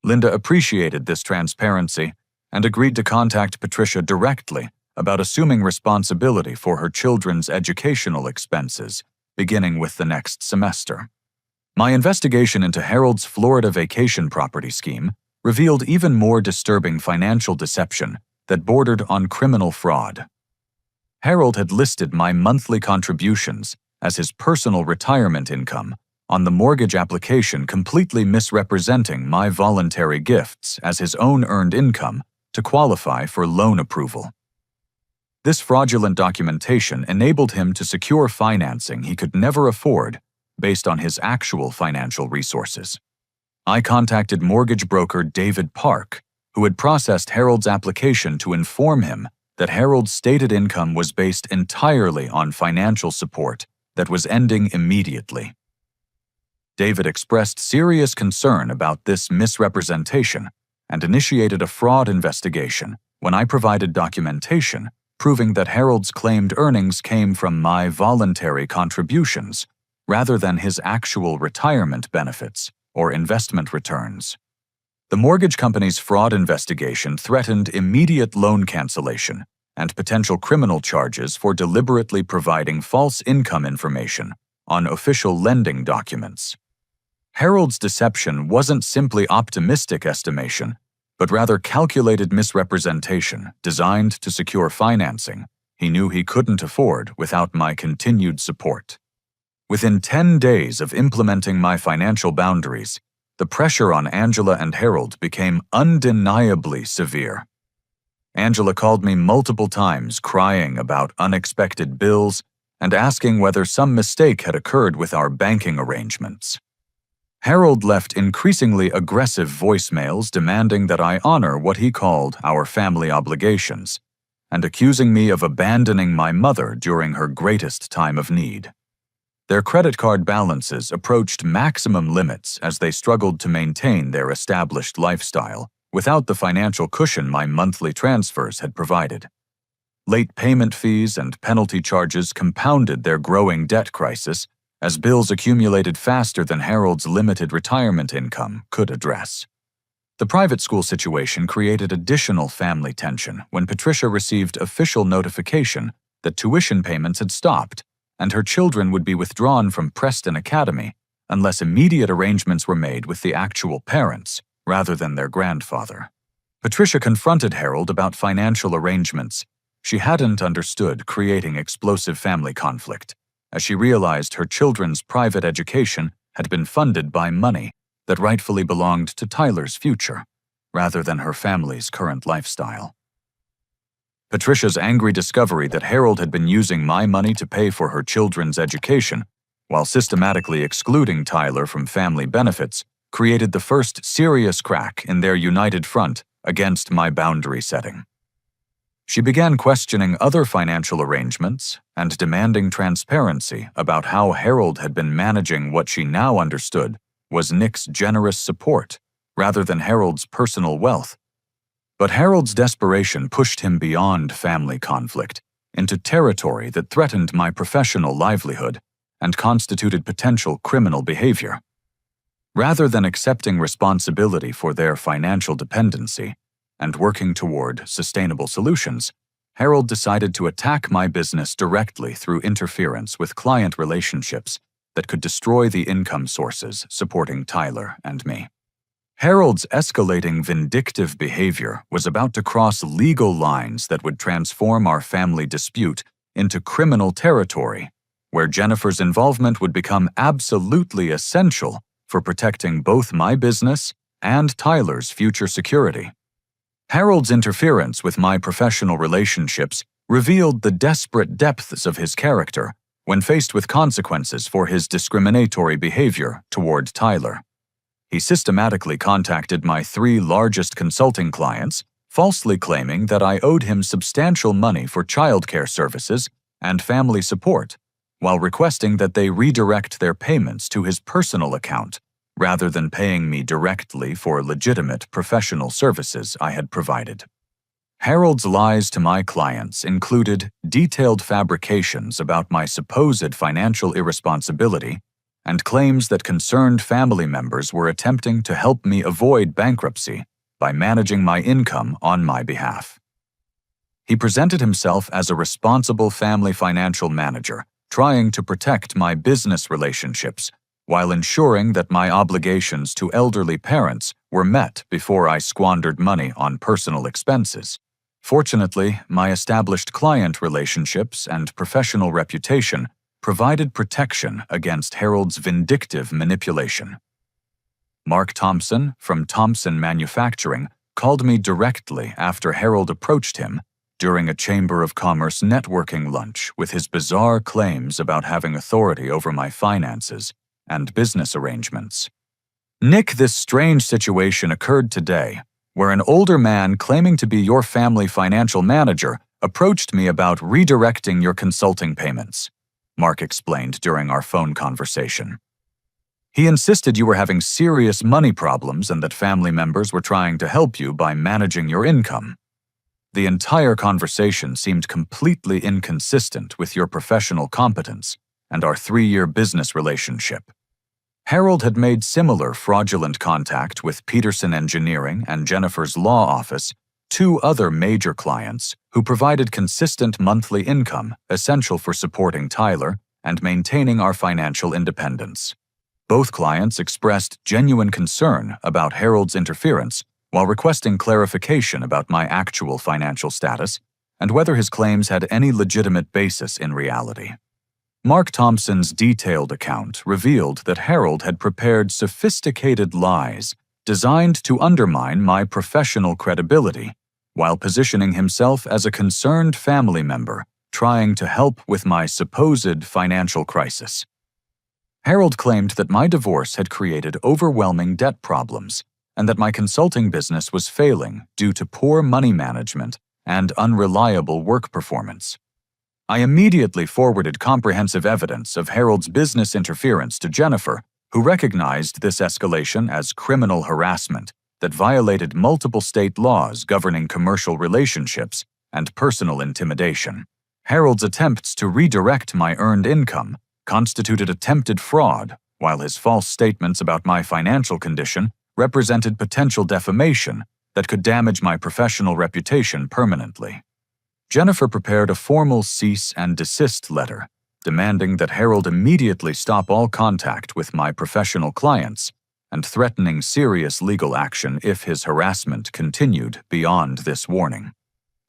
Linda appreciated this transparency and agreed to contact Patricia directly about assuming responsibility for her children's educational expenses, beginning with the next semester. My investigation into Harold's Florida vacation property scheme revealed even more disturbing financial deception that bordered on criminal fraud. Harold had listed my monthly contributions as his personal retirement income on the mortgage application, completely misrepresenting my voluntary gifts as his own earned income to qualify for loan approval. This fraudulent documentation enabled him to secure financing he could never afford based on his actual financial resources. I contacted mortgage broker David Park, who had processed Harold's application, to inform him that Harold's stated income was based entirely on financial support that was ending immediately. David expressed serious concern about this misrepresentation and initiated a fraud investigation when I provided documentation proving that Harold's claimed earnings came from my voluntary contributions rather than his actual retirement benefits or investment returns. The mortgage company's fraud investigation threatened immediate loan cancellation and potential criminal charges for deliberately providing false income information on official lending documents. Harold's deception wasn't simply optimistic estimation, but rather calculated misrepresentation designed to secure financing he knew he couldn't afford without my continued support. Within 10 days of implementing my financial boundaries, the pressure on Angela and Harold became undeniably severe. Angela called me multiple times crying about unexpected bills and asking whether some mistake had occurred with our banking arrangements. Harold left increasingly aggressive voicemails demanding that I honor what he called our family obligations, and accusing me of abandoning my mother during her greatest time of need. Their credit card balances approached maximum limits as they struggled to maintain their established lifestyle without the financial cushion my monthly transfers had provided. Late payment fees and penalty charges compounded their growing debt crisis, as bills accumulated faster than Harold's limited retirement income could address. The private school situation created additional family tension when Patricia received official notification that tuition payments had stopped and her children would be withdrawn from Preston Academy unless immediate arrangements were made with the actual parents rather than their grandfather. Patricia confronted Harold about financial arrangements. She hadn't understood creating explosive family conflict, as she realized her children's private education had been funded by money that rightfully belonged to Tyler's future, rather than her family's current lifestyle. Patricia's angry discovery that Harold had been using my money to pay for her children's education, while systematically excluding Tyler from family benefits, created the first serious crack in their united front against my boundary setting. She began questioning other financial arrangements and demanding transparency about how Harold had been managing what she now understood was Nick's generous support rather than Harold's personal wealth. But Harold's desperation pushed him beyond family conflict into territory that threatened my professional livelihood and constituted potential criminal behavior. Rather than accepting responsibility for their financial dependency and working toward sustainable solutions, Harold decided to attack my business directly through interference with client relationships that could destroy the income sources supporting Tyler and me. Harold's escalating vindictive behavior was about to cross legal lines that would transform our family dispute into criminal territory, where Jennifer's involvement would become absolutely essential for protecting both my business and Tyler's future security. Harold's interference with my professional relationships revealed the desperate depths of his character when faced with consequences for his discriminatory behavior toward Tyler. He systematically contacted my 3 largest consulting clients, falsely claiming that I owed him substantial money for childcare services and family support, while requesting that they redirect their payments to his personal account rather than paying me directly for legitimate professional services I had provided. Harold's lies to my clients included detailed fabrications about my supposed financial irresponsibility and claims that concerned family members were attempting to help me avoid bankruptcy by managing my income on my behalf. He presented himself as a responsible family financial manager, trying to protect my business relationships while ensuring that my obligations to elderly parents were met before I squandered money on personal expenses. Fortunately, my established client relationships and professional reputation provided protection against Harold's vindictive manipulation. Mark Thompson from Thompson Manufacturing called me directly after Harold approached him during a Chamber of Commerce networking lunch with his bizarre claims about having authority over my finances and business arrangements. "Nick, this strange situation occurred today, where an older man claiming to be your family financial manager approached me about redirecting your consulting payments," Mark explained during our phone conversation. "He insisted you were having serious money problems and that family members were trying to help you by managing your income. The entire conversation seemed completely inconsistent with your professional competence and our 3-year business relationship." Harold had made similar fraudulent contact with Peterson Engineering and Jennifer's law office, 2 other major clients who provided consistent monthly income essential for supporting Tyler and maintaining our financial independence. Both clients expressed genuine concern about Harold's interference while requesting clarification about my actual financial status and whether his claims had any legitimate basis in reality. Mark Thompson's detailed account revealed that Harold had prepared sophisticated lies designed to undermine my professional credibility while positioning himself as a concerned family member trying to help with my supposed financial crisis. Harold claimed that my divorce had created overwhelming debt problems and that my consulting business was failing due to poor money management and unreliable work performance. I immediately forwarded comprehensive evidence of Harold's business interference to Jennifer, who recognized this escalation as criminal harassment that violated multiple state laws governing commercial relationships and personal intimidation. Harold's attempts to redirect my earned income constituted attempted fraud, while his false statements about my financial condition represented potential defamation that could damage my professional reputation permanently. Jennifer prepared a formal cease and desist letter, demanding that Harold immediately stop all contact with my professional clients and threatening serious legal action if his harassment continued beyond this warning.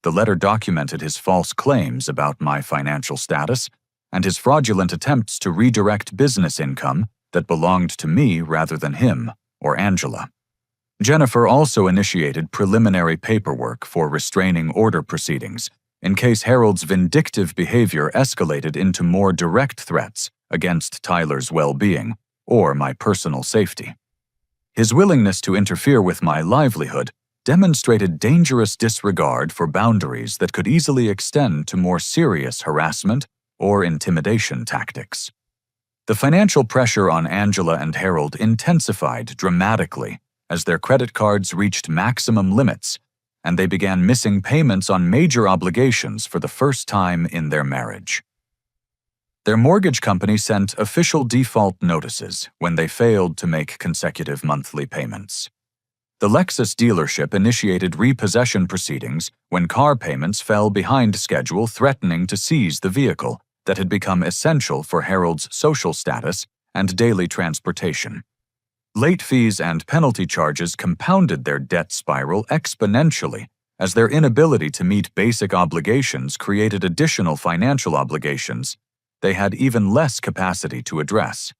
The letter documented his false claims about my financial status and his fraudulent attempts to redirect business income that belonged to me rather than him or Angela. Jennifer also initiated preliminary paperwork for restraining order proceedings in case Harold's vindictive behavior escalated into more direct threats against Tyler's well-being or my personal safety. His willingness to interfere with my livelihood demonstrated dangerous disregard for boundaries that could easily extend to more serious harassment or intimidation tactics. The financial pressure on Angela and Harold intensified dramatically as their credit cards reached maximum limits and they began missing payments on major obligations for the first time in their marriage. Their mortgage company sent official default notices when they failed to make consecutive monthly payments. The Lexus dealership initiated repossession proceedings when car payments fell behind schedule, threatening to seize the vehicle that had become essential for Harold's social status and daily transportation. Late fees and penalty charges compounded their debt spiral exponentially as their inability to meet basic obligations created additional financial obligations they had even less capacity to address.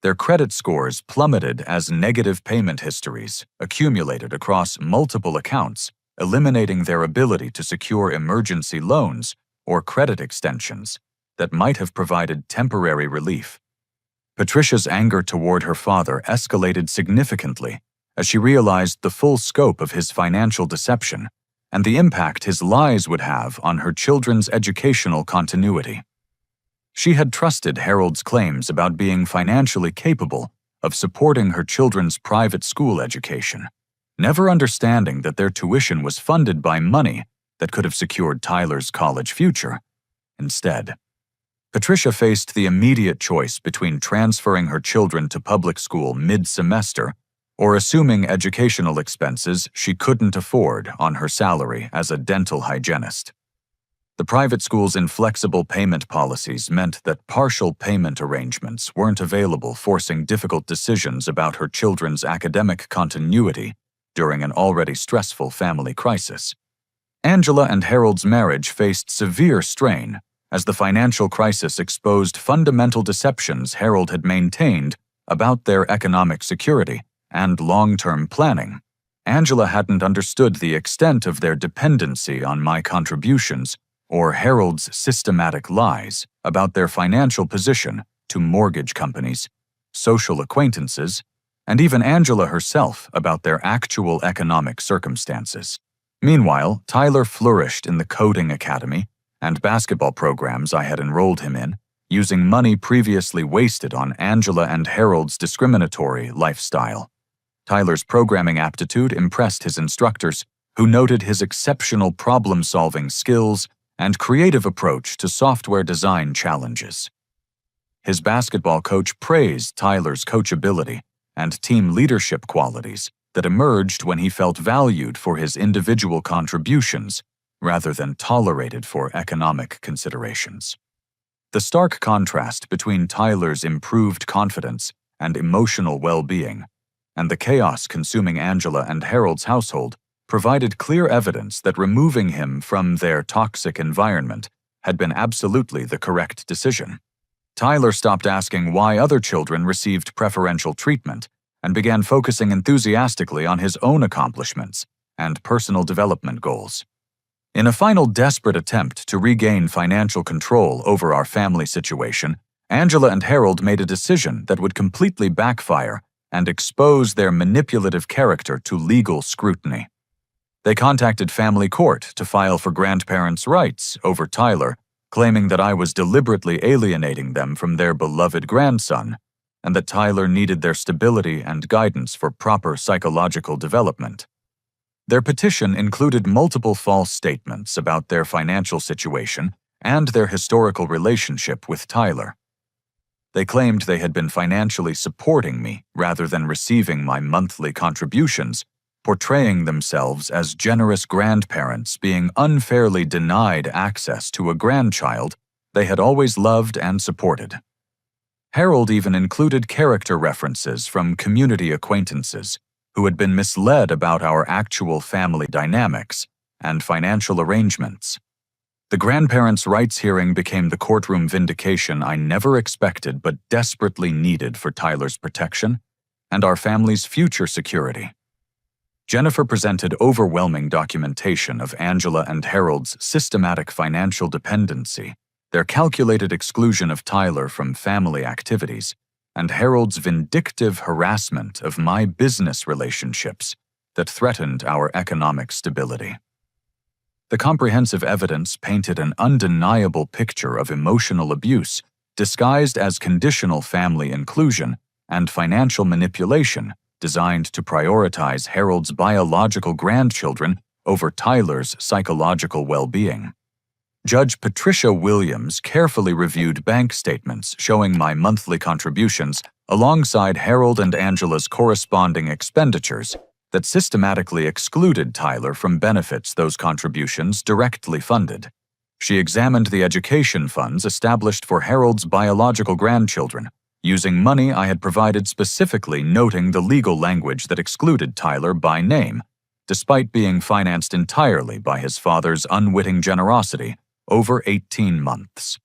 Their credit scores plummeted as negative payment histories accumulated across multiple accounts, eliminating their ability to secure emergency loans or credit extensions that might have provided temporary relief. Patricia's anger toward her father escalated significantly as she realized the full scope of his financial deception and the impact his lies would have on her children's educational continuity. She had trusted Harold's claims about being financially capable of supporting her children's private school education, never understanding that their tuition was funded by money that could have secured Tyler's college future. Instead, Patricia faced the immediate choice between transferring her children to public school mid-semester or assuming educational expenses she couldn't afford on her salary as a dental hygienist. The private school's inflexible payment policies meant that partial payment arrangements weren't available, forcing difficult decisions about her children's academic continuity during an already stressful family crisis. Angela and Harold's marriage faced severe strain as the financial crisis exposed fundamental deceptions Harold had maintained about their economic security and long-term planning. Angela hadn't understood the extent of their dependency on my contributions or Harold's systematic lies about their financial position to mortgage companies, social acquaintances, and even Angela herself about their actual economic circumstances. Meanwhile, Tyler flourished in the coding academy and basketball programs I had enrolled him in, using money previously wasted on Angela and Harold's discriminatory lifestyle. Tyler's programming aptitude impressed his instructors, who noted his exceptional problem-solving skills and creative approach to software design challenges. His basketball coach praised Tyler's coachability and team leadership qualities that emerged when he felt valued for his individual contributions rather than tolerated for economic considerations. The stark contrast between Tyler's improved confidence and emotional well-being and the chaos consuming Angela and Harold's household provided clear evidence that removing him from their toxic environment had been absolutely the correct decision. Tyler stopped asking why other children received preferential treatment and began focusing enthusiastically on his own accomplishments and personal development goals. In a final desperate attempt to regain financial control over our family situation, Angela and Harold made a decision that would completely backfire and expose their manipulative character to legal scrutiny. They contacted family court to file for grandparents' rights over Tyler, claiming that I was deliberately alienating them from their beloved grandson, and that Tyler needed their stability and guidance for proper psychological development. Their petition included multiple false statements about their financial situation and their historical relationship with Tyler. They claimed they had been financially supporting me rather than receiving my monthly contributions, portraying themselves as generous grandparents being unfairly denied access to a grandchild they had always loved and supported. Harold even included character references from community acquaintances who had been misled about our actual family dynamics and financial arrangements. The grandparents' rights hearing became the courtroom vindication I never expected but desperately needed for Tyler's protection and our family's future security. Jennifer presented overwhelming documentation of Angela and Harold's systematic financial dependency, their calculated exclusion of Tyler from family activities, and Harold's vindictive harassment of my business relationships that threatened our economic stability. The comprehensive evidence painted an undeniable picture of emotional abuse disguised as conditional family inclusion and financial manipulation designed to prioritize Harold's biological grandchildren over Tyler's psychological well-being. Judge Patricia Williams carefully reviewed bank statements showing my monthly contributions alongside Harold and Angela's corresponding expenditures that systematically excluded Tyler from benefits those contributions directly funded. She examined the education funds established for Harold's biological grandchildren, using money I had provided specifically noting the legal language that excluded Tyler by name, despite being financed entirely by his father's unwitting generosity over 18 months.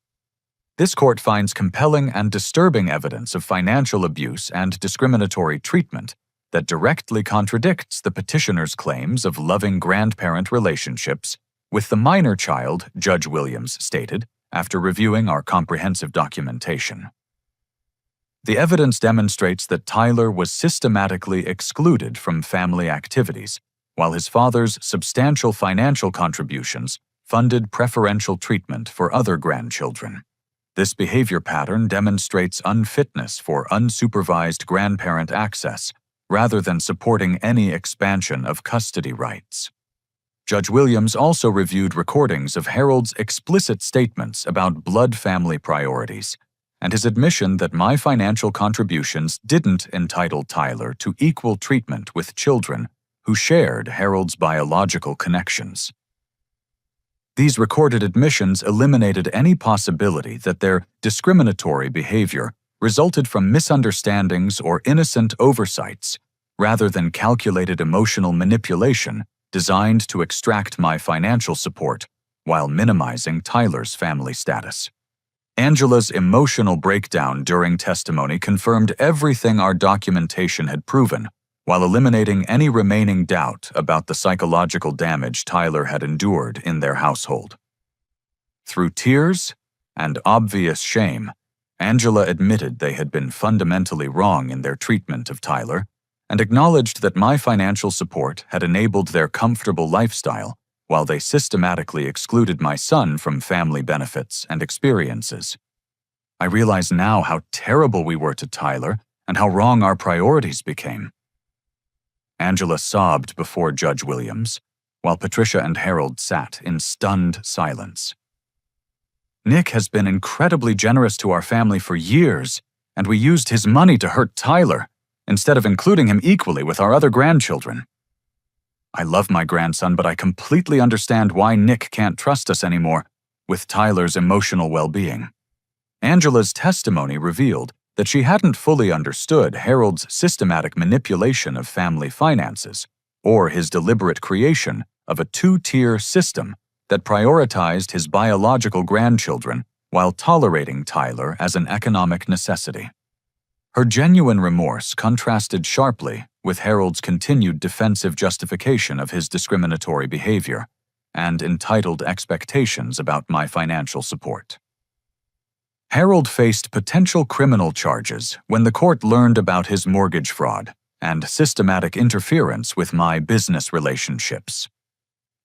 This court finds compelling and disturbing evidence of financial abuse and discriminatory treatment that directly contradicts the petitioner's claims of loving grandparent relationships with the minor child, Judge Williams stated, after reviewing our comprehensive documentation. The evidence demonstrates that Tyler was systematically excluded from family activities, while his father's substantial financial contributions funded preferential treatment for other grandchildren. This behavior pattern demonstrates unfitness for unsupervised grandparent access, rather than supporting any expansion of custody rights. Judge Williams also reviewed recordings of Harold's explicit statements about blood family priorities, and his admission that my financial contributions didn't entitle Tyler to equal treatment with children who shared Harold's biological connections. These recorded admissions eliminated any possibility that their discriminatory behavior resulted from misunderstandings or innocent oversights, rather than calculated emotional manipulation designed to extract my financial support while minimizing Tyler's family status. Angela's emotional breakdown during testimony confirmed everything our documentation had proven, while eliminating any remaining doubt about the psychological damage Tyler had endured in their household. Through tears and obvious shame, Angela admitted they had been fundamentally wrong in their treatment of Tyler and acknowledged that my financial support had enabled their comfortable lifestyle while they systematically excluded my son from family benefits and experiences. I realize now how terrible we were to Tyler and how wrong our priorities became. Angela sobbed before Judge Williams, while Patricia and Harold sat in stunned silence. Nick has been incredibly generous to our family for years, and we used his money to hurt Tyler, instead of including him equally with our other grandchildren. I love my grandson, but I completely understand why Nick can't trust us anymore with Tyler's emotional well-being. Angela's testimony revealed that she hadn't fully understood Harold's systematic manipulation of family finances or his deliberate creation of a two-tier system that prioritized his biological grandchildren while tolerating Tyler as an economic necessity. Her genuine remorse contrasted sharply with Harold's continued defensive justification of his discriminatory behavior and entitled expectations about my financial support. Harold faced potential criminal charges when the court learned about his mortgage fraud and systematic interference with my business relationships.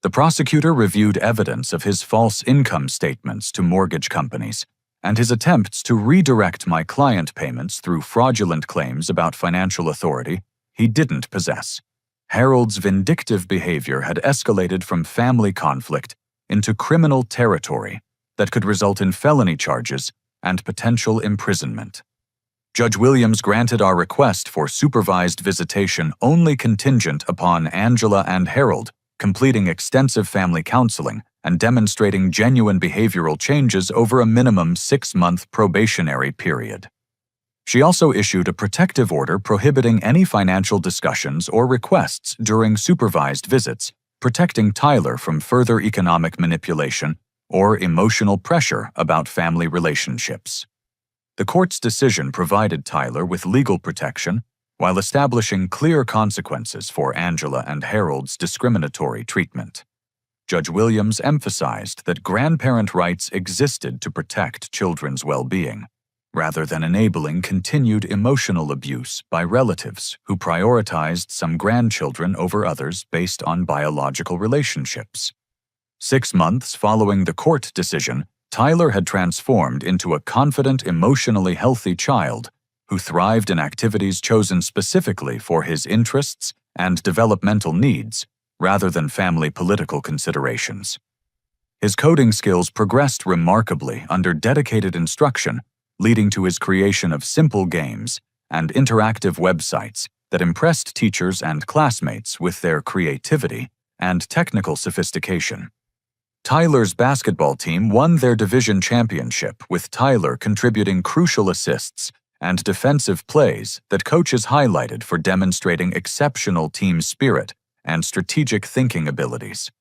The prosecutor reviewed evidence of his false income statements to mortgage companies and his attempts to redirect my client payments through fraudulent claims about financial authority he didn't possess. Harold's vindictive behavior had escalated from family conflict into criminal territory that could result in felony charges and potential imprisonment. Judge Williams granted our request for supervised visitation only contingent upon Angela and Harold completing extensive family counseling and demonstrating genuine behavioral changes over a minimum 6-month probationary period. She also issued a protective order prohibiting any financial discussions or requests during supervised visits, protecting Tyler from further economic manipulation or emotional pressure about family relationships. The court's decision provided Tyler with legal protection while establishing clear consequences for Angela and Harold's discriminatory treatment. Judge Williams emphasized that grandparent rights existed to protect children's well-being, rather than enabling continued emotional abuse by relatives who prioritized some grandchildren over others based on biological relationships. 6 months following the court decision, Tyler had transformed into a confident, emotionally healthy child who thrived in activities chosen specifically for his interests and developmental needs, rather than family political considerations. His coding skills progressed remarkably under dedicated instruction, leading to his creation of simple games and interactive websites that impressed teachers and classmates with their creativity and technical sophistication. Tyler's basketball team won their division championship, with Tyler contributing crucial assists and defensive plays that coaches highlighted for demonstrating exceptional team spirit and strategic thinking abilities.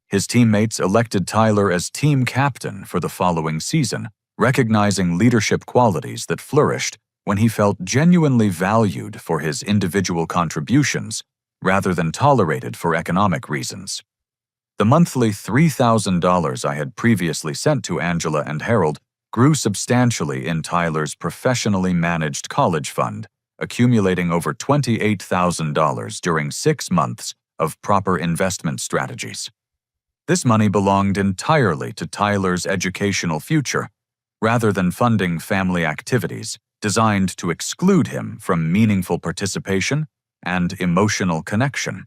His teammates elected Tyler as team captain for the following season, recognizing leadership qualities that flourished when he felt genuinely valued for his individual contributions rather than tolerated for economic reasons. The monthly $3,000 I had previously sent to Angela and Harold grew substantially in Tyler's professionally managed college fund, accumulating over $28,000 during 6 months of proper investment strategies. This money belonged entirely to Tyler's educational future, rather than funding family activities designed to exclude him from meaningful participation and emotional connection.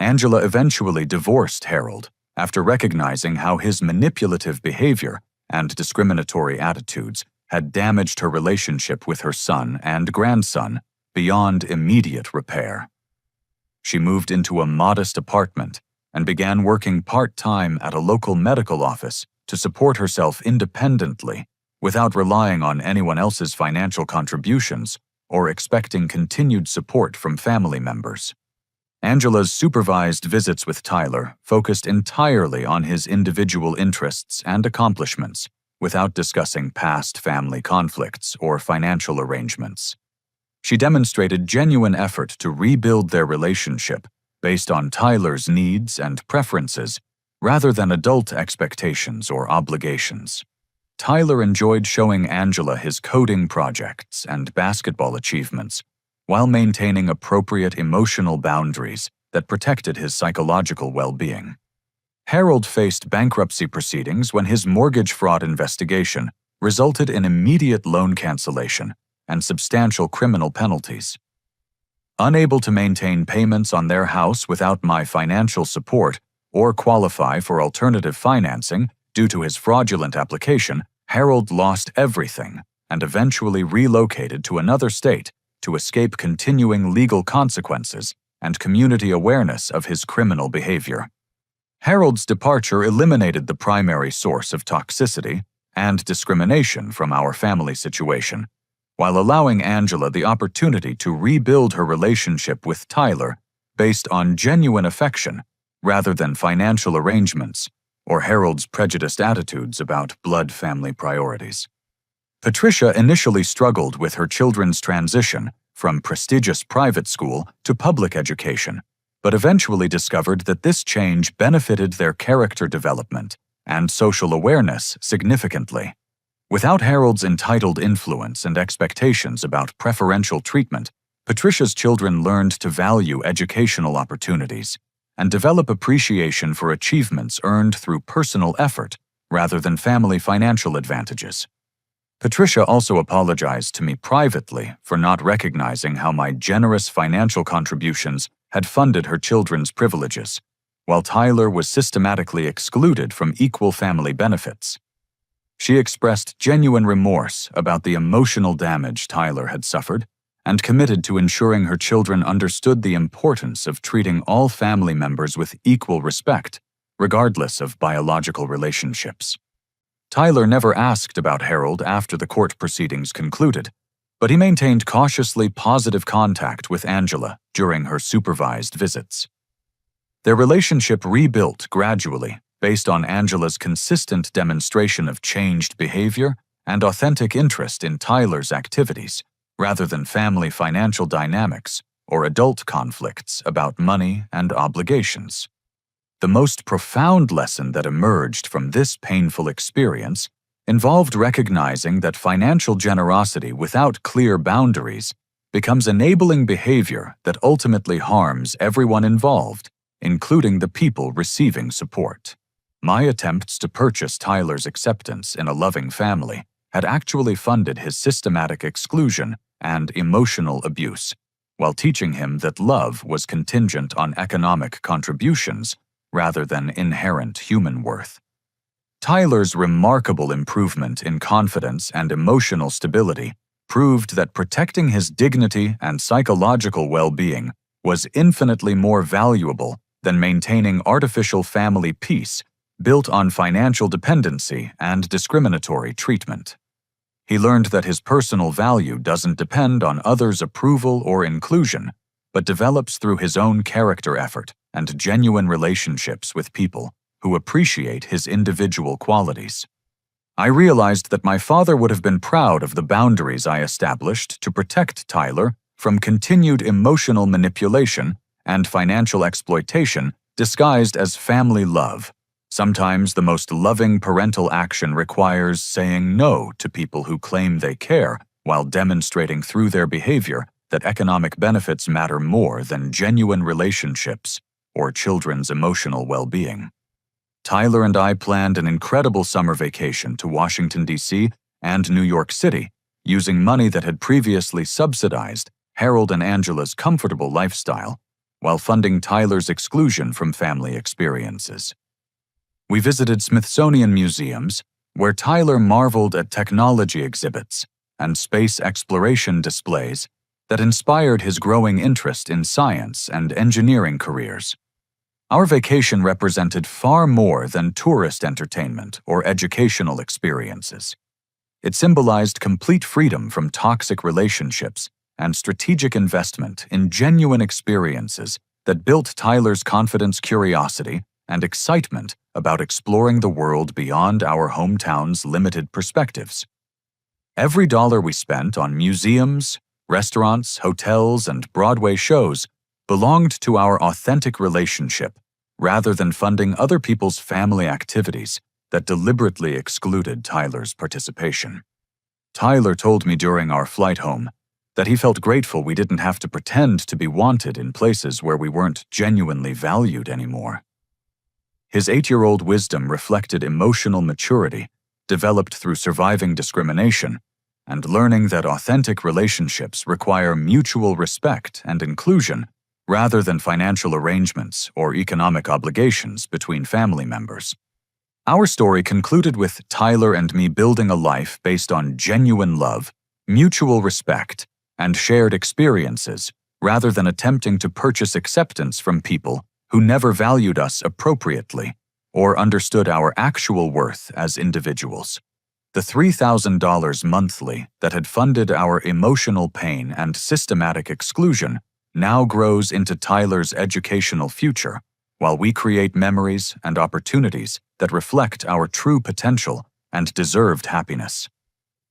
Angela eventually divorced Harold after recognizing how his manipulative behavior and discriminatory attitudes had damaged her relationship with her son and grandson beyond immediate repair. She moved into a modest apartment and began working part-time at a local medical office to support herself independently without relying on anyone else's financial contributions or expecting continued support from family members. Angela's supervised visits with Tyler focused entirely on his individual interests and accomplishments, without discussing past family conflicts or financial arrangements. She demonstrated genuine effort to rebuild their relationship based on Tyler's needs and preferences, rather than adult expectations or obligations. Tyler enjoyed showing Angela his coding projects and basketball achievements, while maintaining appropriate emotional boundaries that protected his psychological well-being. Harold faced bankruptcy proceedings when his mortgage fraud investigation resulted in immediate loan cancellation and substantial criminal penalties. Unable to maintain payments on their house without my financial support or qualify for alternative financing due to his fraudulent application, Harold lost everything and eventually relocated to another state to escape continuing legal consequences and community awareness of his criminal behavior. Harold's departure eliminated the primary source of toxicity and discrimination from our family situation, while allowing Angela the opportunity to rebuild her relationship with Tyler based on genuine affection rather than financial arrangements or Harold's prejudiced attitudes about blood family priorities. Patricia initially struggled with her children's transition from prestigious private school to public education, but eventually discovered that this change benefited their character development and social awareness significantly. Without Harold's entitled influence and expectations about preferential treatment, Patricia's children learned to value educational opportunities and develop appreciation for achievements earned through personal effort rather than family financial advantages. Patricia also apologized to me privately for not recognizing how my generous financial contributions had funded her children's privileges, while Tyler was systematically excluded from equal family benefits. She expressed genuine remorse about the emotional damage Tyler had suffered and committed to ensuring her children understood the importance of treating all family members with equal respect, regardless of biological relationships. Tyler never asked about Harold after the court proceedings concluded, but he maintained cautiously positive contact with Angela during her supervised visits. Their relationship rebuilt gradually based on Angela's consistent demonstration of changed behavior and authentic interest in Tyler's activities, rather than family financial dynamics or adult conflicts about money and obligations. The most profound lesson that emerged from this painful experience involved recognizing that financial generosity without clear boundaries becomes enabling behavior that ultimately harms everyone involved, including the people receiving support. My attempts to purchase Tyler's acceptance in a loving family had actually funded his systematic exclusion and emotional abuse, while teaching him that love was contingent on economic contributions rather than inherent human worth. Tyler's remarkable improvement in confidence and emotional stability proved that protecting his dignity and psychological well-being was infinitely more valuable than maintaining artificial family peace built on financial dependency and discriminatory treatment. He learned that his personal value doesn't depend on others' approval or inclusion, but develops through his own character effort and genuine relationships with people who appreciate his individual qualities. I realized that my father would have been proud of the boundaries I established to protect Tyler from continued emotional manipulation and financial exploitation disguised as family love. Sometimes the most loving parental action requires saying no to people who claim they care while demonstrating through their behavior that economic benefits matter more than genuine relationships or children's emotional well-being. Tyler and I planned an incredible summer vacation to Washington, D.C. and New York City, using money that had previously subsidized Harold and Angela's comfortable lifestyle while funding Tyler's exclusion from family experiences. We visited Smithsonian museums, where Tyler marveled at technology exhibits and space exploration displays that inspired his growing interest in science and engineering careers. Our vacation represented far more than tourist entertainment or educational experiences. It symbolized complete freedom from toxic relationships and strategic investment in genuine experiences that built Tyler's confidence, curiosity, and excitement about exploring the world beyond our hometown's limited perspectives. Every dollar we spent on museums, restaurants, hotels, and Broadway shows belonged to our authentic relationship rather than funding other people's family activities that deliberately excluded Tyler's participation. Tyler told me during our flight home that he felt grateful we didn't have to pretend to be wanted in places where we weren't genuinely valued anymore. His 8-year-old wisdom reflected emotional maturity developed through surviving discrimination and learning that authentic relationships require mutual respect and inclusion rather than financial arrangements or economic obligations between family members. Our story concluded with Tyler and me building a life based on genuine love, mutual respect, and shared experiences rather than attempting to purchase acceptance from people who never valued us appropriately or understood our actual worth as individuals. The $3,000 monthly that had funded our emotional pain and systematic exclusion now grows into Tyler's educational future, while we create memories and opportunities that reflect our true potential and deserved happiness.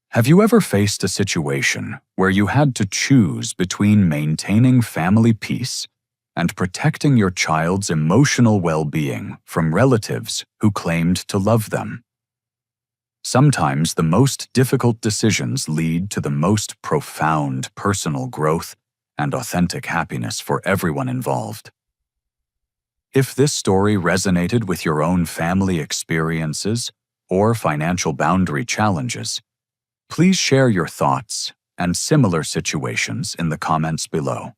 Have you ever faced a situation where you had to choose between maintaining family peace and protecting your child's emotional well-being from relatives who claimed to love them? Sometimes the most difficult decisions lead to the most profound personal growth and authentic happiness for everyone involved. If this story resonated with your own family experiences or financial boundary challenges, please share your thoughts and similar situations in the comments below.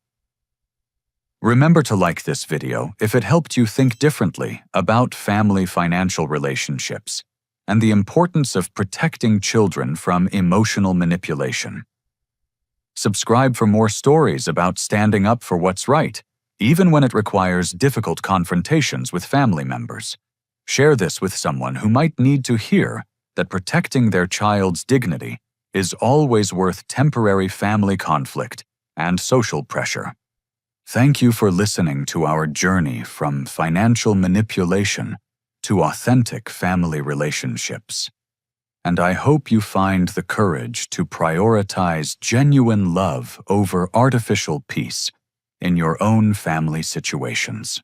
Remember to like this video if it helped you think differently about family financial relationships, and the importance of protecting children from emotional manipulation. Subscribe for more stories about standing up for what's right, even when it requires difficult confrontations with family members. Share this with someone who might need to hear that protecting their child's dignity is always worth temporary family conflict and social pressure. Thank you for listening to our journey from financial manipulation to authentic family relationships. And I hope you find the courage to prioritize genuine love over artificial peace in your own family situations.